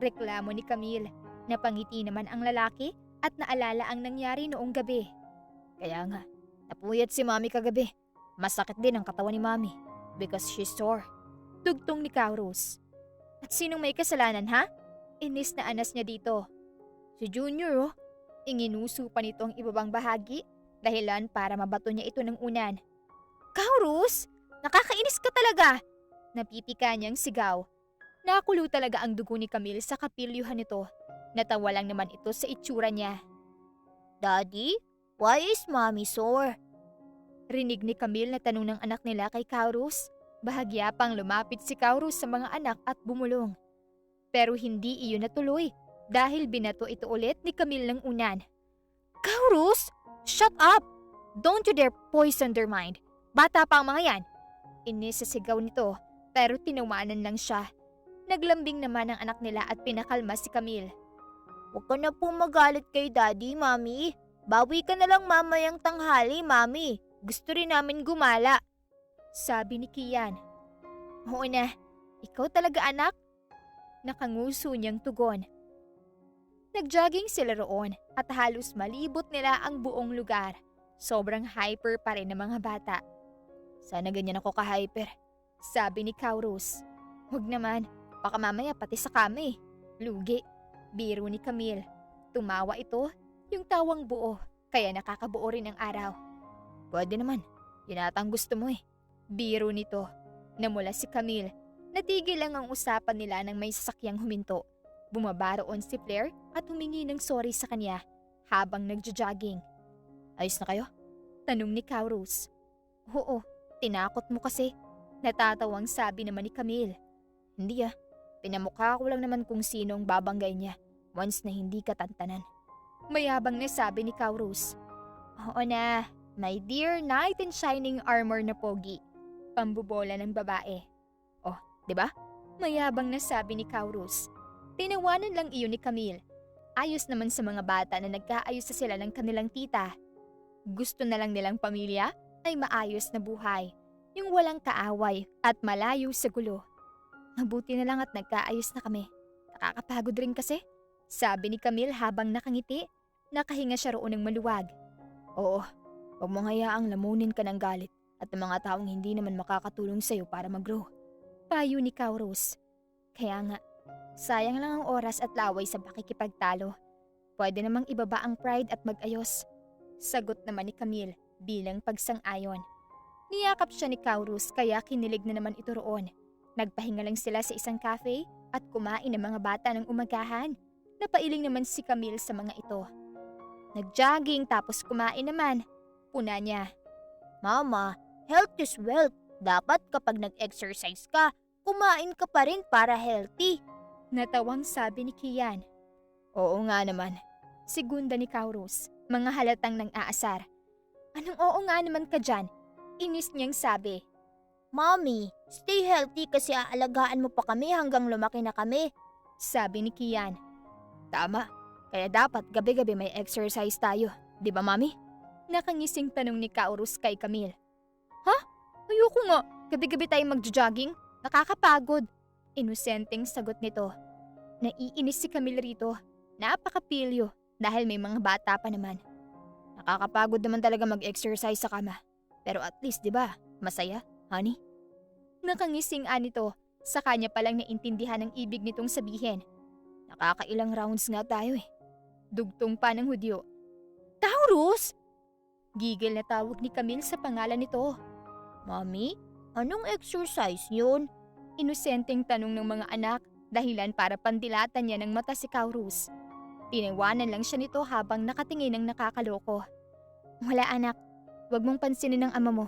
Reklamo ni Camille. Napangiti naman ang lalaki at naalala ang nangyari noong gabi. Kaya nga, napuyat si Mami kagabi. Masakit din ang katawan ni Mami because she's sore. Tugtong ni Kauros. At sinong may kasalanan ha? Inis na anas niya dito. Si Junior oh. Inginuso pa nito ang ibabang bahagi, dahilan para mabato niya ito ng unan. Kauros! Nakakainis ka talaga! Napipika niyang sigaw. Nakulo talaga ang dugo ni Camille sa kapilyuhan nito. Natawa lang naman ito sa itsura niya. Daddy, why is Mommy sore? Rinig ni Camille na tanong ng anak nila kay Kauros. Bahagya pang lumapit si Kauros sa mga anak at bumulong. Pero hindi iyon natuloy dahil binato ito ulit ni Camille ng unan. Kauros! Shut up! Don't you dare poison their mind. Bata pa ang mga yan. Inis sa sigaw nito pero tinawanan lang siya. Naglambing naman ang anak nila at pinakalma si Camille. Huwag ka na pong magalit kay Daddy, Mami. Bawi ka na lang mamayang tanghali, Mami. Gusto rin namin gumala. Sabi ni Kian. Oo na, ikaw talaga anak? Nakanguso niyang tugon. Nagjogging sila roon at halos malibot nila ang buong lugar. Sobrang hyper pa rin ng mga bata. Sana ganyan ako ka-hyper. Sabi ni Kauros. Huwag naman, baka mamaya pati sa kami. Lugi. Biro ni Camille. Tumawa ito, yung tawang buo, kaya nakakabuo rin ang araw. Pwede naman, yun ata ang gusto mo eh. Biro nito. Namula si Camille. Natigil lang ang usapan nila nang may sasakyang huminto. Bumaba roon si Flair at humingi ng sorry sa kanya habang nagja-jogging. Ayos na kayo? Tanong ni Kauros. Oo, tinakot mo kasi. Natatawang sabi naman ni Camille. Hindi pinamukha ko lang naman kung sinong babanggay niya once na hindi ka tantanan. Mayabang na sabi ni Kauros. Oo na, my dear knight in shining armor na pogi. Pambubola ng babae. Oh, di ba? Mayabang na sabi ni Kauros. Tinawanan lang iyon ni Camille. Ayos naman sa mga bata na nagkaayos sa sila ng kanilang tita. Gusto na lang nilang pamilya ay maayos na buhay. Yung walang kaaway at malayo sa gulo. Mabuti na lang at nagkaayos na kami. Nakakapagod rin kasi. Sabi ni Camille habang nakangiti. Nakahinga siya roon ng maluwag. Oo, huwag mong hayaang lamunin ka ng galit at ng mga taong hindi naman makakatulong sa'yo para mag-grow. Payo ni Kauros. Kaya nga, sayang lang ang oras at laway sa pakikipagtalo. Pwede namang ibaba ang pride at mag-ayos. Sagot naman ni Camille bilang pagsang-ayon. Niyakap siya ni Kauros kaya kinilig na naman ito roon. Nagpahinga lang sila sa isang cafe at kumain ng mga bata ng umagahan. Napailing naman si Camille sa mga ito. Nag-jogging tapos kumain naman. Puna niya. Mama, health is wealth. Dapat kapag nag-exercise ka, kumain ka pa rin para healthy. Natawang sabi ni Kian. Oo nga naman. Segunda ni Kauros, mga halatang nang aasar. Anong oo nga naman ka dyan? Inis niyang sabi. Mommy, stay healthy kasi aalagaan mo pa kami hanggang lumaki na kami. Sabi ni Kian. Tama, kaya dapat gabi-gabi may exercise tayo. Di ba, Mami? Nakangising tanong ni Kauros kay Camille. Ha? Ayoko nga. Gabi-gabi tayo mag-jogging. Nakakapagod. Inosenteng sagot nito. Naiinis si Camille rito. Napakapilyo dahil may mga bata pa naman. Nakakapagod naman talaga mag-exercise sa kama. Pero at least, di ba, masaya, honey? Nakangising nito. Sa kanya palang naintindihan ang ibig nitong sabihin. Nakakailang rounds nga tayo eh. Dugtong pa ng Hudyo. Taurus! Gigil na tawag ni Camille sa pangalan nito. Mommy, anong exercise yun? Inosenteng tanong ng mga anak dahilan para pandilatan niya ng mata si Taurus. Tinawanan lang siya nito habang nakatingin ng nakakaloko. Wala anak, wag mong pansinin ng ama mo.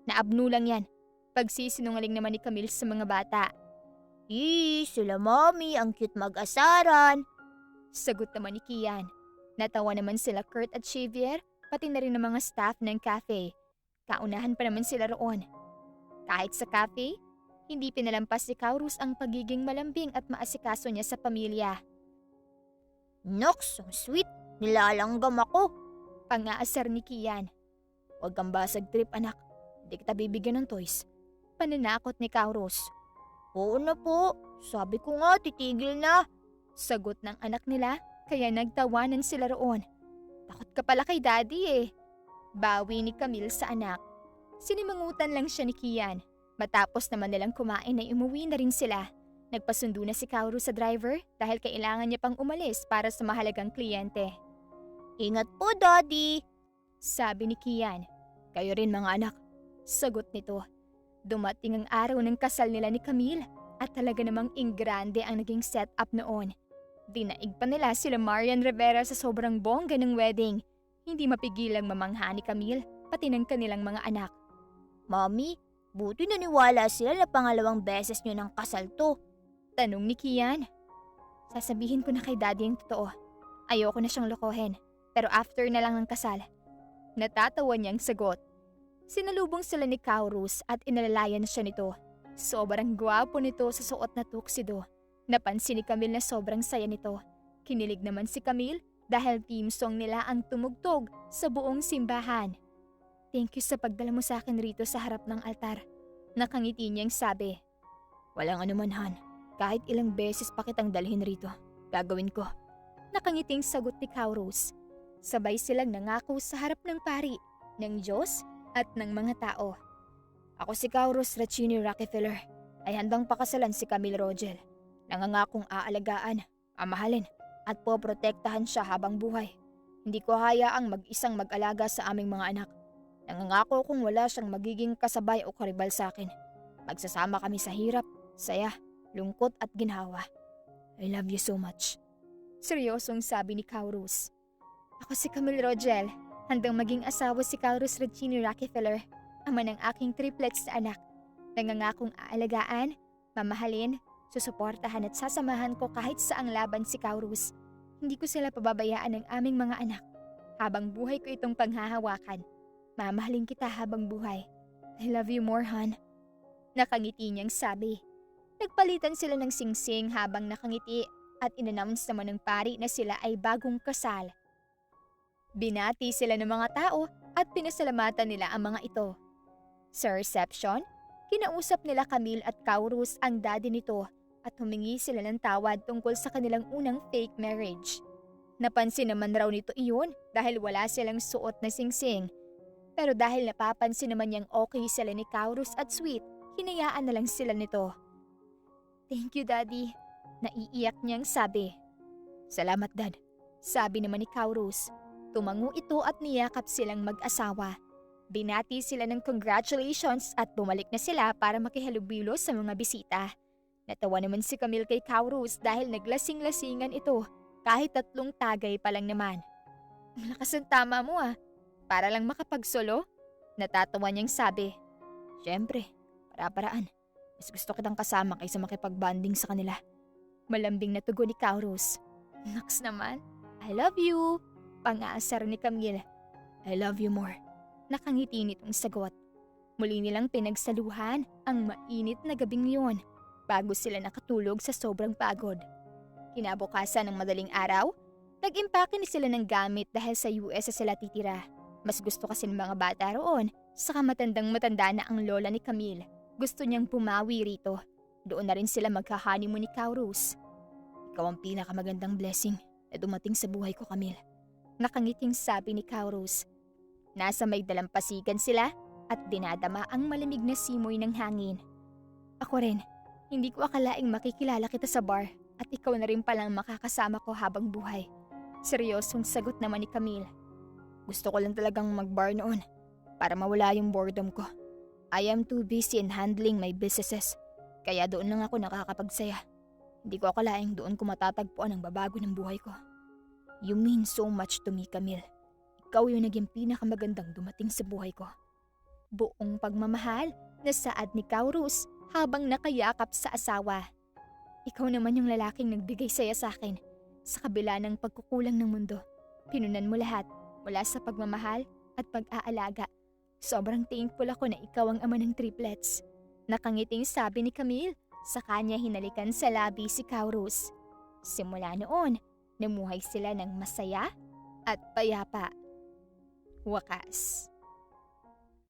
Naabnu lang yan. Pagsisinungaling naman ni Camille sa mga bata. Sila Mommy, ang cute mag-asaran. Sagot naman ni Kian. Natawa naman sila Kurt at Xavier pati na rin ng mga staff ng cafe. Kaunahan pa naman sila roon. Kahit sa cafe, hindi pinalampas ni Kaurus ang pagiging malambing at maasikaso niya sa pamilya. Nox, ang sweet. Nilalanggam ako. Pang-aasar ni Kian. Huwag kang basag trip anak. Hindi kita bibigyan ng toys. Pananakot ni Kaurus. Oo na po. Sabi ko nga, titigil na. Sagot ng anak nila, kaya nagtawanan sila roon. Takot ka pala kay daddy eh. Bawi ni Camille sa anak. Sinimangutan lang siya ni Kian. Matapos naman nilang kumain ay umuwi na rin sila. Nagpasundo na si Kaurus sa driver dahil kailangan niya pang umalis para sa mahalagang kliyente. Ingat po, Daddy. Sabi ni Kian. Kayo rin mga anak. Sagot nito. Dumating ang araw ng kasal nila ni Camille at talaga namang ingrande ang naging setup noon. Dinaig pa nila sila Marian Rivera sa sobrang bongga ng wedding. Hindi mapigilang mamangha ni Camille pati ng kanilang mga anak. Mami, buti naniwala sila na pangalawang beses nyo ng kasal to. Tanong ni Kian. Sasabihin ko na kay daddy ang totoo. Ayoko na siyang lokohin. Pero after na lang ng kasal. Natatawa niyang sagot. Sinalubong sila ni Kaurus at inalalayan siya nito. Sobrang gwapo nito sa suot na tuxedo. Napansin ni Camille na sobrang saya nito. Kinilig naman si Camille dahil team song nila ang tumugtog sa buong simbahan. Thank you sa pagdala mo sa akin rito sa harap ng altar. Nakangiti niyang sabi. Walang anuman Han. Kahit ilang beses pa kitang dalhin rito. Gagawin ko. Nakangiting sagot ni Kaurus. Sabay silang nangako sa harap ng pari, ng Diyos at ng mga tao. Ako si Kaurus Racini Rockefeller ay handang pakasalan si Camille Rogel. Nangangakong aalagaan, amahalin at poprotektahan siya habang buhay. Hindi ko hayaang mag-isang mag-alaga sa aming mga anak. Nangangako kung wala siyang magiging kasabay o karibal sa akin. Magsasama kami sa hirap, saya, lungkot at ginhawa. I love you so much. Seryosong sabi ni Kaurus. Ako si Camille Rogel, handang maging asawa si Kaurus Racini Rockefeller, ama ng aking triplets na anak. Nangangakong aalagaan, mamahalin, susuportahan at sasamahan ko kahit saang laban si Kaurus. Hindi ko sila pababayaan ng aming mga anak. Habang buhay ko itong panghahawakan. Mamahalin kita habang buhay. I love you more, Han. Nakangiti niyang sabi. Nagpalitan sila ng singsing habang nakangiti at inannounce naman ng pari na sila ay bagong kasal. Binati sila ng mga tao at pinasalamatan nila ang mga ito. Sa reception, kinausap nila Camille at Kaurus ang daddy nito at humingi sila ng tawad tungkol sa kanilang unang fake marriage. Napansin naman raw nito iyon dahil wala silang suot na singsing. Pero dahil napapansin naman niyang okay sila ni Kaurus at Sweet, hinayaan na lang sila nito. Thank you, Daddy. Naiiyak niyang sabi. Salamat, Dad. Sabi naman ni Kaurus. Tumango ito at niyakap silang mag-asawa. Binati sila ng congratulations at bumalik na sila para makihalubilo sa mga bisita. Natawa naman si Camille kay Kaurus dahil naglasing-lasingan ito kahit 3 tagay pa lang naman. Ang lakas ng tama mo ah. Para lang makapagsolo? Natatawa niyang sabi. Siyempre, para-paraan. Mas gusto kitang kasama kaysa makipag-bonding sa kanila. Malambing na tugon ni Kaurus. Naks naman, I love you. Pang-aasar ni Camille. I love you more. Nakangiti nitong sagot. Muli nilang pinagsaluhan ang mainit na gabing yun bago sila nakatulog sa sobrang pagod. Kinabukasan ng madaling araw, nag-impake ni sila ng gamit dahil sa US sa sila titira. Mas gusto kasi ng mga bata roon, saka matandang-matanda na ang lola ni Camille. Gusto niyang pumawi rito. Doon na rin sila magka-honeymoon ni Kaurus. Ikaw ang pinakamagandang blessing na dumating sa buhay ko, Camille. Nakangiting sabi ni Kaurus. Nasa may dalampasigan sila at dinadama ang malamig na simoy ng hangin. Ako rin, hindi ko akalaing makikilala kita sa bar at ikaw na rin palang makakasama ko habang buhay. Seryosong sagot naman ni Camille. Gusto ko lang talagang mag-bar noon para mawala yung boredom ko. I am too busy in handling my businesses. Kaya doon lang ako nakakapagsaya. Hindi ko akalaing doon ko matatagpuan ang babago ng buhay ko. You mean so much to me, Camille. Ikaw yung naging pinakamagandang dumating sa buhay ko. Buong pagmamahal na saad ni Kaurus habang nakayakap sa asawa. Ikaw naman yung lalaking nagbigay saya sa akin. Sa kabila ng pagkukulang ng mundo, pinunan mo lahat mula sa pagmamahal at pag-aalaga. Sobrang thankful ako na ikaw ang ama ng triplets. Nakangiting sabi ni Camille, sa kanya hinalikan sa labi si Kaurus. Simula noon, namuhay sila ng masaya at payapa. Wakas.